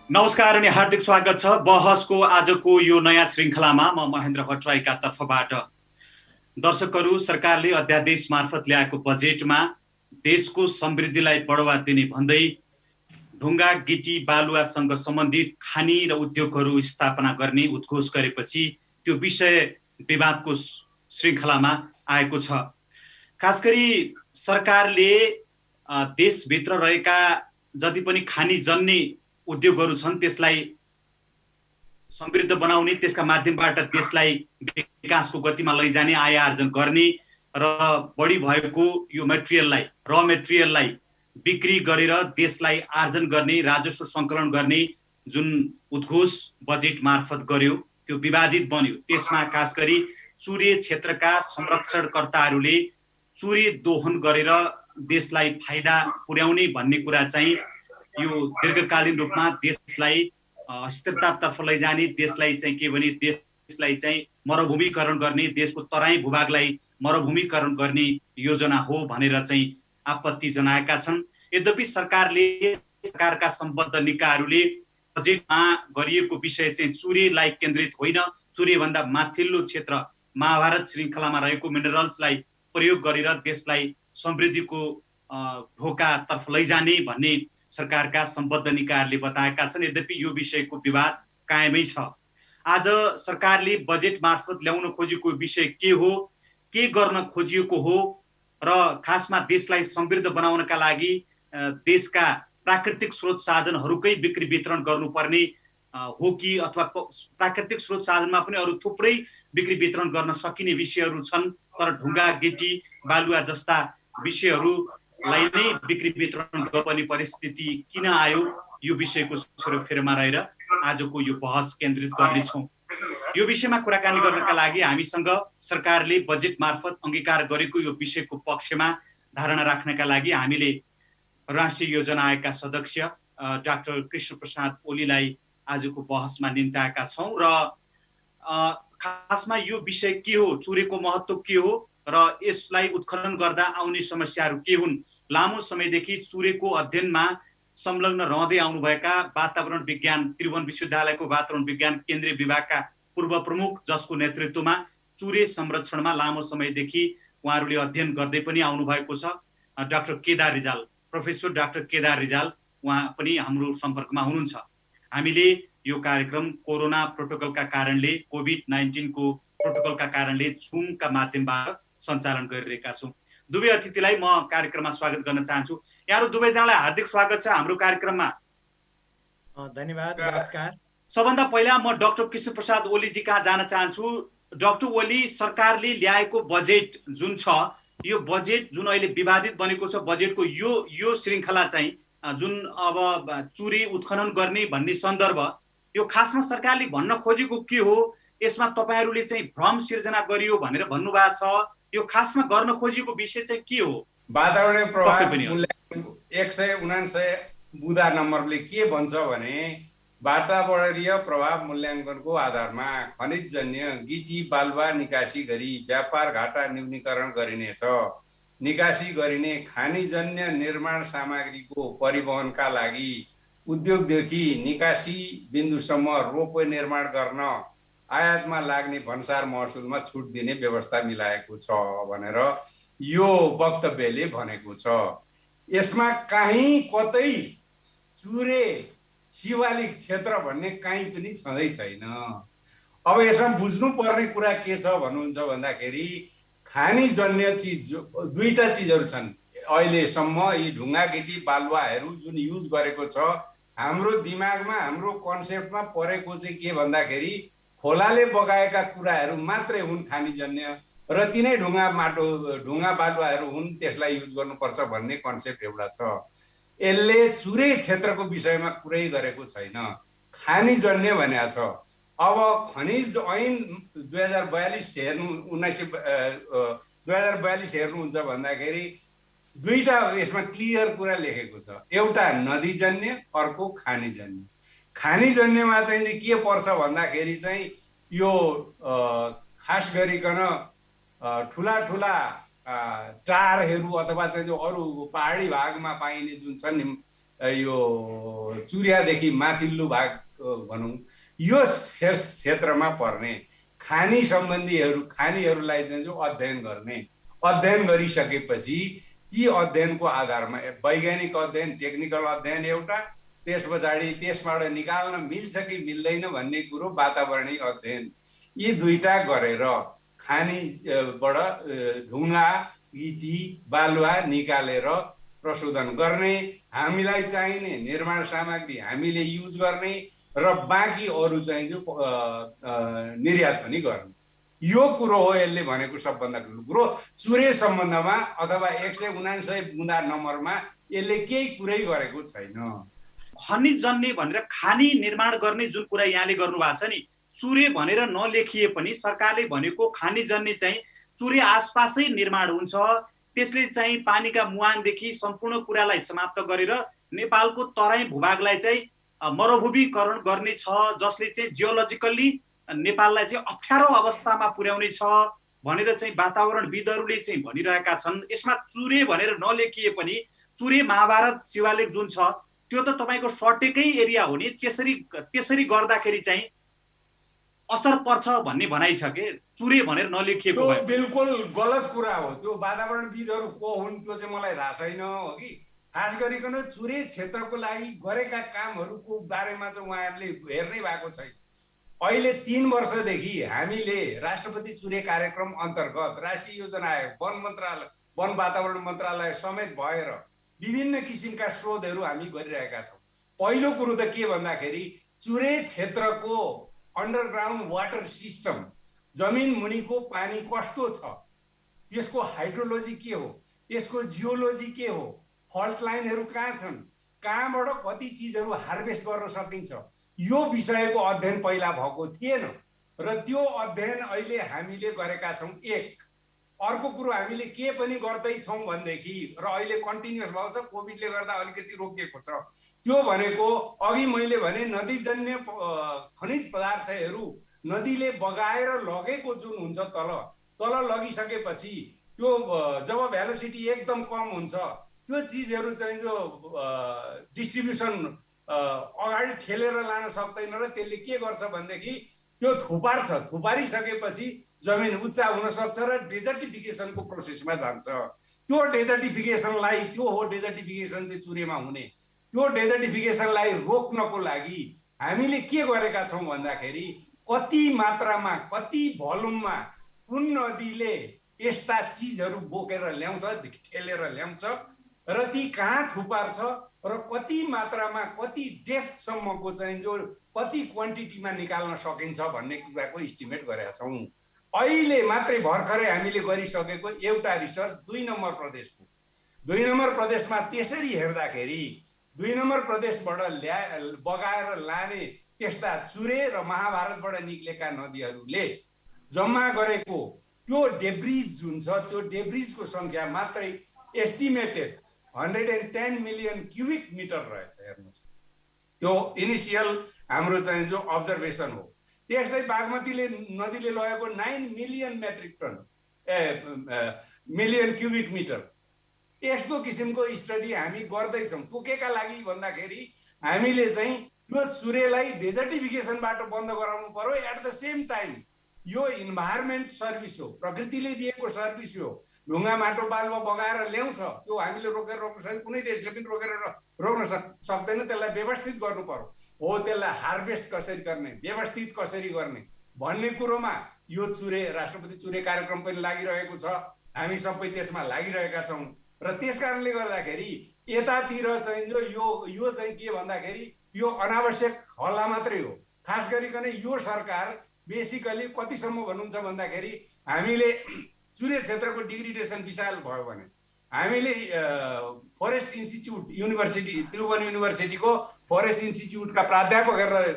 नमस्कार अनि हार्दिक स्वागत छ बहसको आजको यो नयाँ श्रृङ्खलामा। म महेन्द्र भट्टराईका तर्फबाट। दर्शकहरू, सरकारले अध्यादेश मार्फत ल्याएको बजेटमा देशको समृद्धिलाई बढावा दिने भन्दै ढुङ्गा गिटी बालुवासँग सम्बन्धित खानी र उद्योगहरू स्थापना गर्ने उद्घोष गरेपछि त्यो विषय विवादको श्रृङ्खलामा आएको छ। खास गरी सरकारले देशभित्र रहेका जति पनि खानी जन्ने उद्योगहरू छन् त्यसलाई समृद्ध बनाउने, त्यसका माध्यमबाट देशलाई विकासको गतिमा लैजाने, आय आर्जन गर्ने र बढी भएको यो मेटेरियललाई, र मेटेरियललाई बिक्री गरेर देशलाई आर्जन गर्ने, राजस्व सङ्कलन गर्ने जुन उद्घोष बजेट मार्फत गर्यो त्यो विवादित बन्यो। त्यसमा खास गरी चुरे क्षेत्रका संरक्षणकर्ताहरूले चुरे दोहन गरेर देशलाई फाइदा पुर्याउने भन्ने कुरा चाहिँ यो दीर्घकालीन रूपमा देशलाई स्थिरतातर्फ लैजाने, देशलाई चाहिँ के भने देशलाई चाहिँ मरुभूमिकरण गर्ने, देशको तराई भूभागलाई मरुभूमिकरण गर्ने योजना हो भनेर चाहिँ आपत्ति जनाएका छन्। यद्यपि सरकारका सम्बद्ध निकायहरूले बजेटमा गरिएको विषय चाहिँ चुरेलाई केन्द्रित होइन, चुरेभन्दा माथिल्लो क्षेत्र महाभारत श्रृङ्खलामा रहेको मिनरल्सलाई प्रयोग गरेर देशलाई समृद्धिको ढोकातर्फ लैजाने भन्ने सरकारका सम्बद्ध निकायहरूले बताएका छन्। यद्यपि यो विषयको विवाद कायमै छ। आज सरकारले बजेट मार्फत ल्याउन खोजेको विषय के हो, के गर्न खोजिएको हो र खासमा देशलाई समृद्ध बनाउनका लागि देशका प्राकृतिक स्रोत साधनहरूकै बिक्री वितरण गर्नुपर्ने हो कि अथवा प्राकृतिक स्रोत साधनमा पनि अरू थुप्रै बिक्री वितरण गर्न सकिने विषयहरू छन्, तर ढुङ्गा गिटी बालुवा जस्ता विषयहरूलाई नै बिक्री वितरण गर्ने परिस्थिति किन आयो, यो विषयको छुरोफेरमा रहेर आजको यो बहस केन्द्रित गर्नेछौँ। यो विषयमा कुराकानी गर्नका लागि हामीसँग सरकारले बजेट मार्फत अंगीकार गरेको यो विषयको पक्षमा धारणा राख्नका लागि हामीले राष्ट्रिय योजना आयोगका सदस्य डाक्टर कृष्ण प्रसाद ओलीलाई आजको बहसमा निम्ताएका छौँ र खासमा यो विषय के हो, चुरेको महत्त्व के हो र यसलाई उत्खनन गर्दा आउने समस्याहरू के हुन्। लामो समयदेखि चुरेको अध्ययनमा संलग्न रहँदै आउनुभएका वातावरण विज्ञान त्रिभुवन विश्वविद्यालयको वातावरण विज्ञान केन्द्रीय विभागका पूर्व प्रमुख जसको नेतृत्वमा चुरे संरक्षणमा लामो समयदेखि उहाँहरूले अध्ययन गर्दै पनि आउनुभएको छ doctor Kedar Rijal, professor doctor Kedar Rijal उहाँ पनि हाम्रो सम्पर्कमा हुनुहुन्छ। हामीले यो कार्यक्रम कोरोना प्रोटोकलका कारणले, कोभिड-19 को प्रोटोकलका कारणले जुमका माध्यमबाट सञ्चालन गरिरहेका छौँ। दुवै अतिथिलाई म कार्यक्रममा स्वागत गर्न चाहन्छु। यहाँहरू दुवैजनालाई हार्दिक स्वागत छ हाम्रो कार्यक्रममा। धन्यवाद, नमस्कार। सबभन्दा पहिला म डाक्टर कृष्ण प्रसाद ओलीजी कहाँ जान चाहन्छु। डाक्टर ओली, सरकारले ल्याएको बजेट जुन छ, यो बजेट जुन अहिले विवादित बनेको छ, बजेटको यो श्रृङ्खला चाहिँ जुन अब चुरे उत्खनन गर्ने भन्ने सन्दर्भ, यो खासमा सरकारले भन्न खोजेको के हो, यसमा तपाईहरूले चाहिँ भ्रम सिर्जना गरियो भनेर भन्नुभएको छ, यो खासमा गर्न खोजेको विषय चाहिँ के हो? वातावरणीय प्रभाव 179 बुँदा नम्बरले के भन्छ भने वातावरणीय प्रभाव मूल्याङ्कनको आधारमा खनिजजन्य गिटी बालुवा निकासी गरी व्यापार घाटा न्यूनीकरण गरिनेछ। निकासी गरिने खानीजन्य निर्माण सामग्रीको परिवहनका लागि उद्योगदेखि निकासी बिन्दुसम्म रोपवे निर्माण गर्न आयातमा लाग्ने भन्सार महसुलमा छुट दिने व्यवस्था मिलाएको छ भनेर यो वक्तव्यले भनेको छ। यसमा कहीँ कतै चुरे शिवालिक क्षेत्र भन्ने कहीँ पनि छँदै छैन। अब यसमा बुझ्नुपर्ने कुरा के छ भन्नुहुन्छ भन्दाखेरि खानीजन्य चिज दुईटा चिजहरू छन् अहिलेसम्म। यी ढुङ्गा गिटी बालुवाहरू जुन युज गरेको छ, हाम्रो दिमागमा हाम्रो कन्सेप्टमा परेको चाहिँ के भन्दाखेरि खोलाले बगाएका कुराहरू मात्रै हुन् खानीजन्य र तिनै ढुङ्गा बालुवाहरू हुन्, त्यसलाई युज गर्नुपर्छ भन्ने कन्सेप्ट एउटा छ। यसले चुरे क्षेत्रको विषयमा कुरै गरेको छैन, खानीजन्य भनेको छ। अब खनिज ऐन 2042 हेर्नुहुन्छ भन्दाखेरि दुईटा यसमा क्लियर कुरा लेखेको छ, एउटा नदीजन्य, अर्को खानीजन्य। खानीजन्यमा चाहिँ के पर्छ भन्दाखेरि चाहिँ यो खास गरिकन ठुला टारहरू अथवा चाहिँ जो अरू पहाडी भागमा पाइने जुन छन् यो चुरियादेखि माथिल्लो भाग भनौँ यो क्षेत्रमा पर्ने खानीहरूलाई चाहिँ जो अध्ययन गर्ने, अध्ययन गरिसकेपछि ती अध्ययनको आधारमा वैज्ञानिक अध्ययन, टेक्निकल अध्ययन एउटा, त्यस पछाडि त्यसबाट निकाल्न मिल्छ कि मिल्दैन भन्ने कुरो वातावरणीय अध्ययन, यी दुईटा गरेर खानीबाट ढुङ्गा, गिटी, बालुवा निकालेर प्रशोधन गर्ने, हामीलाई चाहिने निर्माण सामग्री हामीले युज गर्ने र बाँकी अरू चाहिँ जो निर्यात पनि गर्ने, यो कुरो हो यसले भनेको सबभन्दा ठुलो कुरो। चुरे सम्बन्धमा अथवा 179 बुँदा नम्बरमा यसले केही कुरै गरेको छैन। खनिज जन्ने भनेर खानी निर्माण गर्ने जुन कुरा यहाँले गर्नुभएको छ नि, चुरे भनेर नलेखिए पनि सरकारले भनेको खानी जन्ने चाहिँ चुरे आसपासै निर्माण हुन्छ, त्यसले चाहिँ पानीका मुहानदेखि सम्पूर्ण कुरालाई समाप्त गरेर नेपालको तराई भूभागलाई चाहिँ मरुभूमिकरण गर्ने छ, जसले चाहिँ जियोलोजिकल्ली नेपाललाई चाहिँ अप्ठ्यारो अवस्थामा पुर्याउने छ भनेर चाहिँ वातावरणविदहरूले चाहिँ भनिरहेका छन्। यसमा चुरे भनेर नलेखिए पनि चुरे महाभारत शिवालेख जुन छ त्यो त तपाईँको सटेकै एरिया हो नि, त्यसरी गर्दाखेरि चाहिँ असर पर्छ भन्ने भनाइ छ के, चुरे भनेर नलेखिएको भए बिल्कुल गलत कुरा हो। त्यो वातावरणविदहरू को हुन् त्यो चाहिँ मलाई थाहा छैन हो कि, खास गरिकन चुरे क्षेत्रको लागि गरेका कामहरूको बारेमा चाहिँ उहाँहरूले हेर्नै भएको छैन। अहिले 3 वर्षदेखि हामीले राष्ट्रपति चुरे कार्यक्रम अन्तर्गत राष्ट्रिय योजना आयोग, वन मन्त्रालय, वन वातावरण मन्त्रालय समेत भएर विभिन्न किसिमका शोधहरू हामी गरिरहेका छौँ। पहिलो कुरो त के भन्दाखेरि चुरे क्षेत्रको अन्डरग्राउन्ड वाटर सिस्टम, जमिन मुनिको पानी कस्तो छ, त्यसको हाइड्रोलोजी के हो, त्यसको जियोलोजी के हो, फल्ट लाइनहरू कहाँ छन्, कहाँबाट कति चिजहरू हार्भेस्ट गर्न सकिन्छ, यो विषयको अध्ययन पहिला भएको थिएन र त्यो अध्ययन अहिले हामीले गरेका छौँ। एक अर्को कुरो हामीले के पनि गर्दैछौँ भनेदेखि र अहिले कन्टिन्युअस भएको छ, कोभिडले गर्दा अलिकति रोकिएको छ, त्यो भनेको अघि मैले भने नदीजन्य खनिज पदार्थहरू नदीले बगाएर लगेको जुन हुन्छ तल लगिसकेपछि त्यो जब भेलोसिटी एकदम कम हुन्छ त्यो चिजहरू चाहिँ जो डिस्ट्रिब्युसन अगाडि ठेलेर लान सक्दैन र त्यसले के गर्छ भनेदेखि त्यो थुपार्छ, थुपारिसकेपछि जमिन उच्चा हुन सक्छ र डेजर्टिफिकेसनको प्रोसेसमा जान्छ। त्यो डेजर्टिफिकेसनलाई, त्यो हो डेजर्टिफिकेसन चाहिँ चुरेमा हुने, त्यो डेजर्टिफिकेसनलाई रोक्नको लागि हामीले के गरेका छौँ भन्दाखेरि कति मात्रामा, कति भोल्युममा कुन नदीले यस्ता चिजहरू बोकेर ल्याउँछ, ठेलेर ल्याउँछ र ती कहाँ थुपार्छ र कति मात्रामा, कति डेप्थसम्मको चाहिँ जो कति क्वान्टिटीमा निकाल्न सकिन्छ भन्ने कुराको इस्टिमेट गरेका छौँ। अहिले मात्रै भर्खरै हामीले गरिसकेको एउटा रिसर्च 2 नम्बर प्रदेशको, 2 नम्बर प्रदेशमा त्यसरी हेर्दाखेरि 2 नम्बर प्रदेशबाट बगाएर लाने त्यस्ता चुरे र महाभारतबाट निक्लेका नदीहरूले जम्मा गरेको त्यो डेब्रिज जुन छ, त्यो डेब्रिजको सङ्ख्या मात्रै एस्टिमेटेड 110 मिलियन क्युबिक मिटर रहेछ। हेर्नुहोस्, त्यो इनिसियल हाम्रो चाहिँ जो अब्जर्भेसन हो। त्यस्तै बागमतीले नदीले लगेको 9 million metric ton million cubic metre, यस्तो किसिमको स्टडी हामी गर्दैछौँ। केका लागि भन्दाखेरि हामीले चाहिँ त्यो चुरेलाई डेजर्टिफिकेसनबाट बन्द गराउनु पर्यो। एट द सेम टाइम यो इन्भाइरोमेन्ट सर्भिस हो, प्रकृतिले दिएको सर्भिस हो। ढुङ्गा माटो बालुवा बगाएर ल्याउँछ, त्यो हामीले रोक्न सक्दैन, कुनै देशले पनि रोक्न सक्दैन। त्यसलाई व्यवस्थित गर्नु पर्यो। हो, त्यसलाई हार्भेस्ट कसरी गर्ने, व्यवस्थित कसरी गर्ने भन्ने कुरोमा यो चुरे, राष्ट्रपति चुरे कार्यक्रम पनि लागिरहेको छ। हामी सबै त्यसमा लागिरहेका छौँ र त्यस कारणले गर्दाखेरि यतातिर चाहिँ यो चाहिँ के भन्दाखेरि यो अनावश्यक हल्ला मात्रै हो। खास गरिकन यो सरकार बेसिकली कतिसम्म भन्नुहुन्छ भन्दाखेरि हामीले चुरे क्षेत्रको डिग्रेडेसन विशाल भयो भने हामीले फरेस्ट इन्स्टिच्युट युनिभर्सिटी, त्रिभुवन युनिभर्सिटीको फरेस्ट इन्स्टिच्युटका प्राध्यापकहरूलाई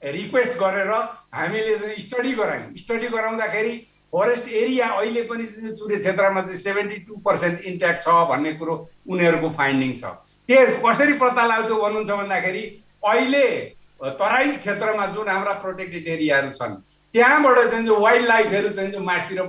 रिक्वेस्ट गरेर हामीले चाहिँ स्टडी गरायौँ। स्टडी गराउँदाखेरि फरेस्ट एरिया अहिले पनि चुरे क्षेत्रमा चाहिँ 72% इन्ट्याक्ट छ भन्ने कुरो उनीहरूको फाइन्डिङ छ। त्यो कसरी पत्ता लाग्यो भन्नुहुन्छ भन्दाखेरि अहिले तराई क्षेत्रमा जुन हाम्रा प्रोटेक्टेड एरियाहरू छन् त्यहाँबाट चाहिँ जो वाइल्ड लाइफहरू चाहिँ जो मासतिर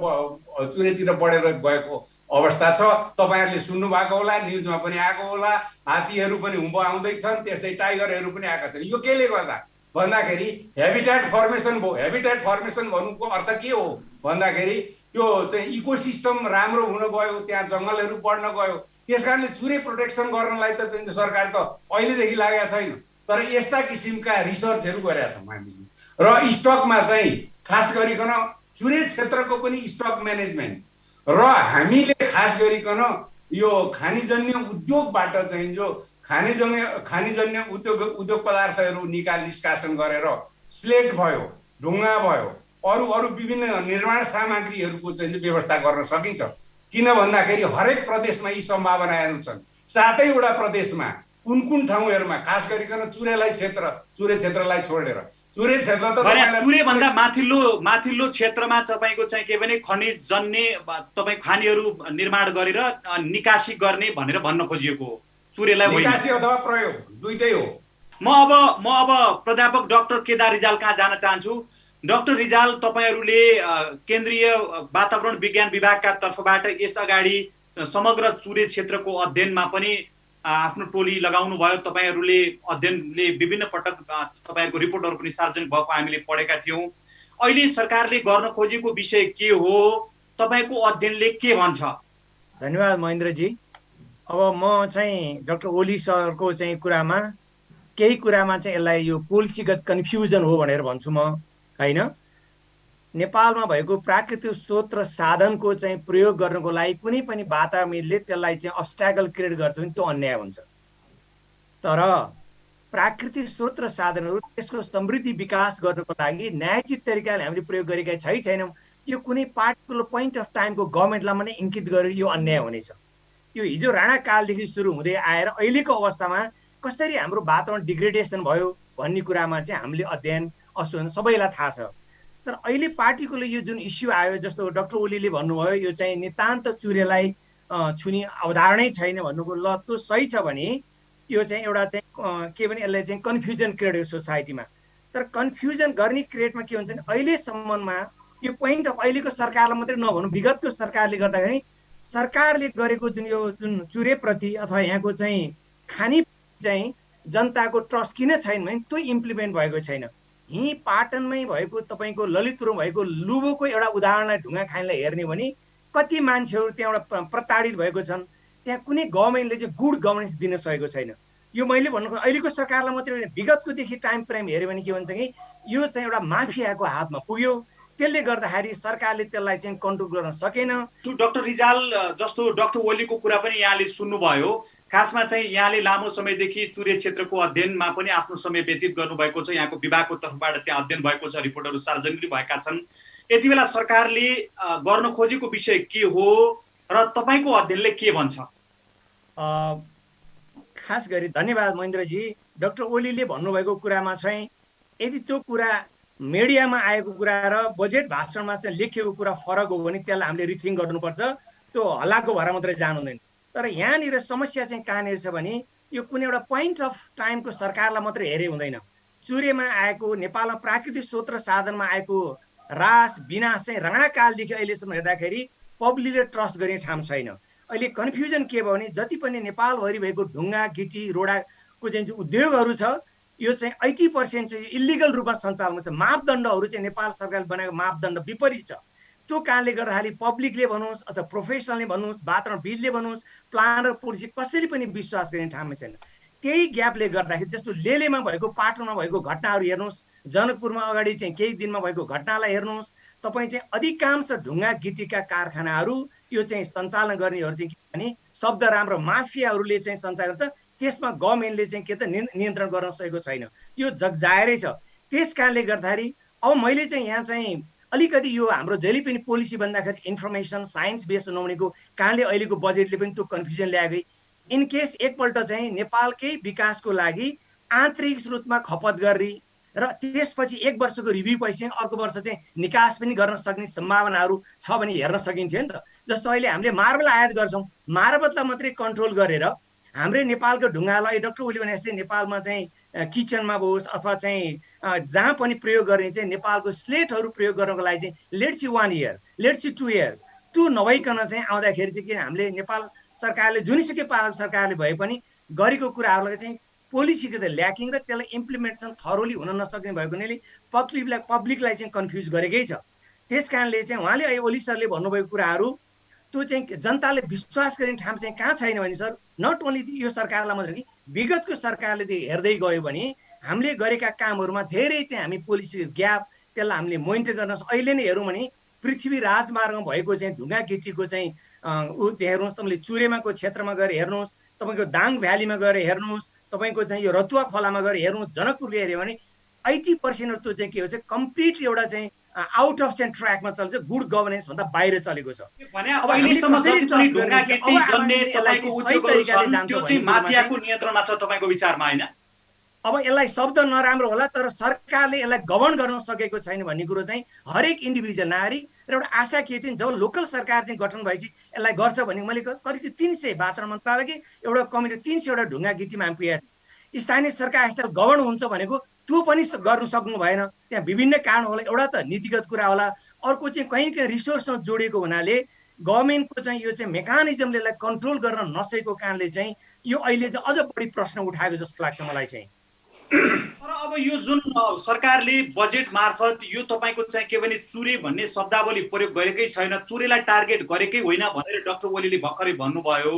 चुरेतिर बढेर गएको अवस्था छ। तपाईँहरूले सुन्नु भएको होला, न्युजमा पनि आएको होला, हात्तीहरू पनि उँभो आउँदैछन्, त्यस्तै टाइगरहरू पनि आएका छन्। यो केले गर्दा भन्दाखेरि हेबिटेट फर्मेसन भयो। हेबिटेट फर्मेसन भन्नुको अर्थ के हो भन्दाखेरि त्यो चाहिँ इकोसिस्टम राम्रो हुन गयो, त्यहाँ जङ्गलहरू बढ्न गयो। त्यस कारणले सूर्य प्रोटेक्सन गर्नलाई त चाहिँ सरकार त अहिलेदेखि लागेको छैन, तर यस्ता किसिमका रिसर्चहरू गरेका छौँ हामीले। र स्टकमा चाहिँ खास गरिकन सूर्य क्षेत्रको पनि स्टक म्यानेजमेन्ट र हामीले खास गरिकन यो खानीजन्य उद्योगबाट चाहिँ जो खानीजन्य उद्योग पदार्थहरू निष्कासन गरेर स्लेट भयो, ढुङ्गा भयो, अरू विभिन्न निर्माण सामग्रीहरूको चाहिँ व्यवस्था गर्न सकिन्छ। किन भन्दाखेरि हरेक प्रदेशमा यी सम्भावनाहरू छन्। 7 वटा प्रदेशमा कुन ठाउँहरूमा खास गरिकन चुरे क्षेत्रलाई छोडेर चुरे क्षेत्र त चुरे भन्दा माथिल्लो क्षेत्रमा तपाईँको चाहिँ के भने खनिज जन्य तपाईँ खानीहरू निर्माण गरेर निकासी गर्ने भनेर भन्न खोजिएको हो। चुरेलाई निकासी अथवा प्रयोग दुईटै हो। म अब प्राध्यापक डाक्टर केदार रिजाल कहाँ जान चाहन्छु। डाक्टर रिजाल, तपाईँहरूले केन्द्रीय वातावरण विज्ञान विभागका तर्फबाट यस अगाडि समग्र चुरे क्षेत्रको अध्ययनमा पनि आफ्नो टोली लगाउनु भयो। तपाईँहरूले अध्ययनले विभिन्न पटक तपाईँहरूको रिपोर्टहरू पनि सार्वजनिक भएको हामीले पढेका थियौँ। अहिले सरकारले गर्न खोजेको विषय के हो, तपाईँको अध्ययनले के भन्छ? धन्यवाद महेन्द्रजी। अब म चाहिँ डाक्टर ओली सरको चाहिँ कुरामा केही कुरामा चाहिँ यसलाई यो पोलिसीगत कन्फ्युजन हो भनेर भन्छु म, होइन। नेपालमा भएको प्राकृतिक स्रोत र साधनको चाहिँ प्रयोग गर्नको लागि कुनै पनि वातावरणले त्यसलाई चाहिँ अब्स्ट्याकल क्रिएट गर्छ भने त्यो अन्याय हुन्छ। तर प्राकृतिक स्रोत र साधनहरू त्यसको समृद्धि विकास गर्नको लागि न्यायोचित तरिकाले हामीले प्रयोग गरेका छैनौँ। यो कुनै पार्टिकुलर पोइन्ट अफ टाइमको गभर्मेन्टलाई पनि इङ्कित गरेर यो अन्याय हुनेछ। यो हिजो राणा कालदेखि सुरु हुँदै आएर अहिलेको अवस्थामा कसरी हाम्रो वातावरण डिग्रेडेसन भयो भन्ने कुरामा चाहिँ हामीले अध्ययन सबैलाई थाहा छ। तर अहिले पार्टिकुलर यो जुन इस्यु आयो, जस्तो डाक्टर ओलीले भन्नुभयो यो चाहिँ नितान्त चुरेलाई छुने अवधारणै छैन भन्नुको, ल त्यो सही छ भने यो चाहिँ एउटा चाहिँ के भने यसलाई चाहिँ कन्फ्युजन क्रिएट हो सोसाइटीमा। तर कन्फ्युजन गर्ने क्रिएटमा के हुन्छ भने अहिलेसम्ममा यो पोइन्ट अफ अहिलेको सरकारलाई मात्रै नभनौँ, विगतको सरकारले गर्दाखेरि सरकारले गरेको जुन चुरेप्रति अथवा यहाँको चाहिँ खानी चाहिँ जनताको ट्रस्ट किन छैन भने त्यो इम्प्लिमेन्ट भएको छैन। यहीँ पाटनमै भएको तपाईँको ललितपुरमा भएको लुबोको एउटा उदाहरणलाई ढुङ्गा खानीलाई हेर्ने भने कति मान्छेहरू त्यहाँबाट प्रताडित भएको छन्। त्यहाँ कुनै गभर्मेन्टले चाहिँ गुड गभर्नेन्स दिन सकेको छैन। यो मैले भन्नु अहिलेको सरकारलाई मात्रै होइन, विगतकोदेखि टाइम फ्रेम हेऱ्यो भने के भन्छ कि यो चाहिँ एउटा माफियाको हातमा पुग्यो, त्यसले गर्दाखेरि सरकारले त्यसलाई चाहिँ कन्ट्रोल गर्न सकेन। डाक्टर रिजाल, जस्तो डाक्टर ओलीको कुरा पनि यहाँले सुन्नुभयो। खासमा चाहिँ यहाँले लामो समयदेखि चुरे क्षेत्रको अध्ययनमा पनि आफ्नो समय व्यतीत गर्नुभएको छ। यहाँको विभागको तर्फबाट त्यहाँ अध्ययन भएको छ, रिपोर्टहरू सार्वजनिक भएका छन्। यति बेला सरकारले गर्न खोजेको विषय के हो र तपाईँको अध्ययनले के भन्छ? खास गरी धन्यवाद महेन्द्रजी। डाक्टर ओलीले भन्नुभएको कुरामा चाहिँ यदि त्यो कुरा मिडियामा आएको कुरा र बजेट भाषणमा चाहिँ लेखिएको कुरा फरक हो भने त्यसलाई हामीले रिथिङ गर्नुपर्छ। त्यो हल्लाको भएर मात्रै जानु हुँदैन। तर यहाँनिर समस्या चाहिँ कहाँनिर छ भने यो कुनै एउटा पोइन्ट अफ टाइमको सरकारलाई मात्रै हेरे हुँदैन। चुरेमा आएको नेपालमा प्राकृतिक स्रोत र साधनमा आएको ह्रास विनाश चाहिँ राणाकालदेखि अहिलेसम्म हेर्दाखेरि पब्लिकले ट्रस्ट गर्ने ठाउँ छैन। अहिले कन्फ्युजन के भयो भने जति पनि नेपालभरि भएको ढुङ्गा गिटी रोडाको चाहिँ उद्योगहरू छ यो चाहिँ 80% चाहिँ इलिगल रूपमा सञ्चालन छ। मापदण्डहरू चाहिँ नेपाल सरकारले बनाएको मापदण्ड विपरीत छ। त्यो कारणले गर्दाखेरि पब्लिकले भन्नुहोस् अथवा प्रोफेसनलले भन्नुहोस्, वातावरणविदले भन्नुहोस्, प्लान र पोलिसी कसैले पनि विश्वास गर्ने ठाउँमा छैन। त्यही ग्यापले गर्दाखेरि जस्तो लेलेमा भएको पाटनमा भएको घटनाहरू हेर्नुहोस्, जनकपुरमा अगाडि चाहिँ केही दिनमा भएको घटनालाई हेर्नुहोस्, तपाईँ चाहिँ अधिकांश ढुङ्गा गिटीका कारखानाहरू यो चाहिँ सञ्चालन गर्नेहरू चाहिँ के भने शब्दराम र माफियाहरूले चाहिँ सञ्चालन गर्छ। त्यसमा गभर्मेन्टले चाहिँ के त नियन्त्रण गर्न सकेको छैन। यो जगजाहेरै छ। त्यस कारणले गर्दाखेरि अब मैले चाहिँ यहाँ चाहिँ अलिकति यो हाम्रो जहिले पनि पोलिसी भन्दाखेरि इन्फर्मेसन साइन्स बेस्ड नहुनेको कारणले अहिलेको बजेटले पनि त्यो कन्फ्युजन ल्याएकै। इन केस एकपल्ट चाहिँ नेपालकै विकासको लागि आन्तरिक स्रोतमा खपत गर्ने र त्यसपछि 1 वर्षको रिभ्यू पछि अर्को वर्ष चाहिँ निकास पनि गर्न सक्ने सम्भावनाहरू छ भने हेर्न सकिन्थ्यो नि त। जस्तो अहिले हामीले मार्बल आयात गर्छौँ, मार्बललाई मात्रै कन्ट्रोल गरेर हाम्रै नेपालको ढुङ्गालाई डाक्टर ओली भने जस्तै नेपालमा चाहिँ किचनमा होस् अथवा चाहिँ जहाँ पनि प्रयोग गर्ने चाहिँ नेपालको स्लेटहरू प्रयोग गर्नको लागि चाहिँ let's you 1 year, let's you 2 years त्यो नभइकन चाहिँ आउँदाखेरि चाहिँ किन हामीले नेपाल सरकारले जुनसुकै पाल सरकारले भए पनि गरेको कुराहरूलाई चाहिँ पोलिसीको त ल्याकिङ र त्यसलाई इम्प्लिमेन्टेसन थरोली हुन नसक्ने भएको हुनाले पब्लिकलाई चाहिँ कन्फ्युज गरेकै छ। त्यस कारणले चाहिँ उहाँले अहिले ओली सरले भन्नुभएको कुराहरू त्यो चाहिँ जनताले विश्वास गर्ने ठाउँ चाहिँ कहाँ छैन भने सर, नट ओन्ली यो सरकारलाई मात्रै कि विगतको सरकारले हेर्दै गयो भने हामीले गरेका कामहरूमा धेरै चाहिँ हामी पोलिसी ग्याप त्यसलाई हामीले मोनिटर गर्न अहिले नै हेरौँ भने पृथ्वी राजमार्गमा भएको चाहिँ ढुङ्गा गिटीको चाहिँ हेर्नुहोस्, तपाईँले चुरेमाको क्षेत्रमा गएर हेर्नुहोस्, तपाईँको दाङ भ्यालीमा गएर हेर्नुहोस्, तपाईँको चाहिँ यो रतुवा खोलामा गएर हेर्नुहोस्, जनकपुरले हेऱ्यो भने 80% त्यो चाहिँ के हो चाहिँ कम्प्लिटली एउटा चाहिँ आउट अफ चाहिँ ट्र्याकमा चल्छ, गुड गभर्नेन्स भन्दा बाहिर चलेको छ। अब यसलाई शब्द नराम्रो होला तर सरकारले यसलाई गभर्न गर्न सकेको छैन भन्ने कुरो चाहिँ हरेक इन्डिभिजुअल नागरिक र एउटा आशा के थियो जब लोकल सरकार चाहिँ गठन भएपछि यसलाई गर्छ भने मैले करिब 300 वातावरण मन्त्रालयकै एउटा कमिटी 300 वटा ढुङ्गा गिटीमा हामी पुगेका थियौँ। स्थानीय सरकार यस्तो गभर्न हुन्छ भनेको त्यो पनि गर्न सक्नु भएन, त्यहाँ विभिन्न कारण होला। एउटा त नीतिगत कुरा होला, अर्को चाहिँ कहीँ कहीँ रिसोर्ससँग जोडिएको हुनाले गभर्मेन्टको चाहिँ यो चाहिँ मेकानिजमले यसलाई कन्ट्रोल गर्न नसकेको कारणले चाहिँ यो अहिले चाहिँ अझ बढी प्रश्न उठाएको जस्तो लाग्छ मलाई चाहिँ। तर अब यो जुन सरकारले बजेट मार्फत यो तपाईँको चाहिँ के भने चुरे भन्ने शब्दावली प्रयोग गरेकै छैन, चुरेलाई टार्गेट गरेकै होइन भनेर डाक्टर ओलीले भर्खरै भन्नुभयो।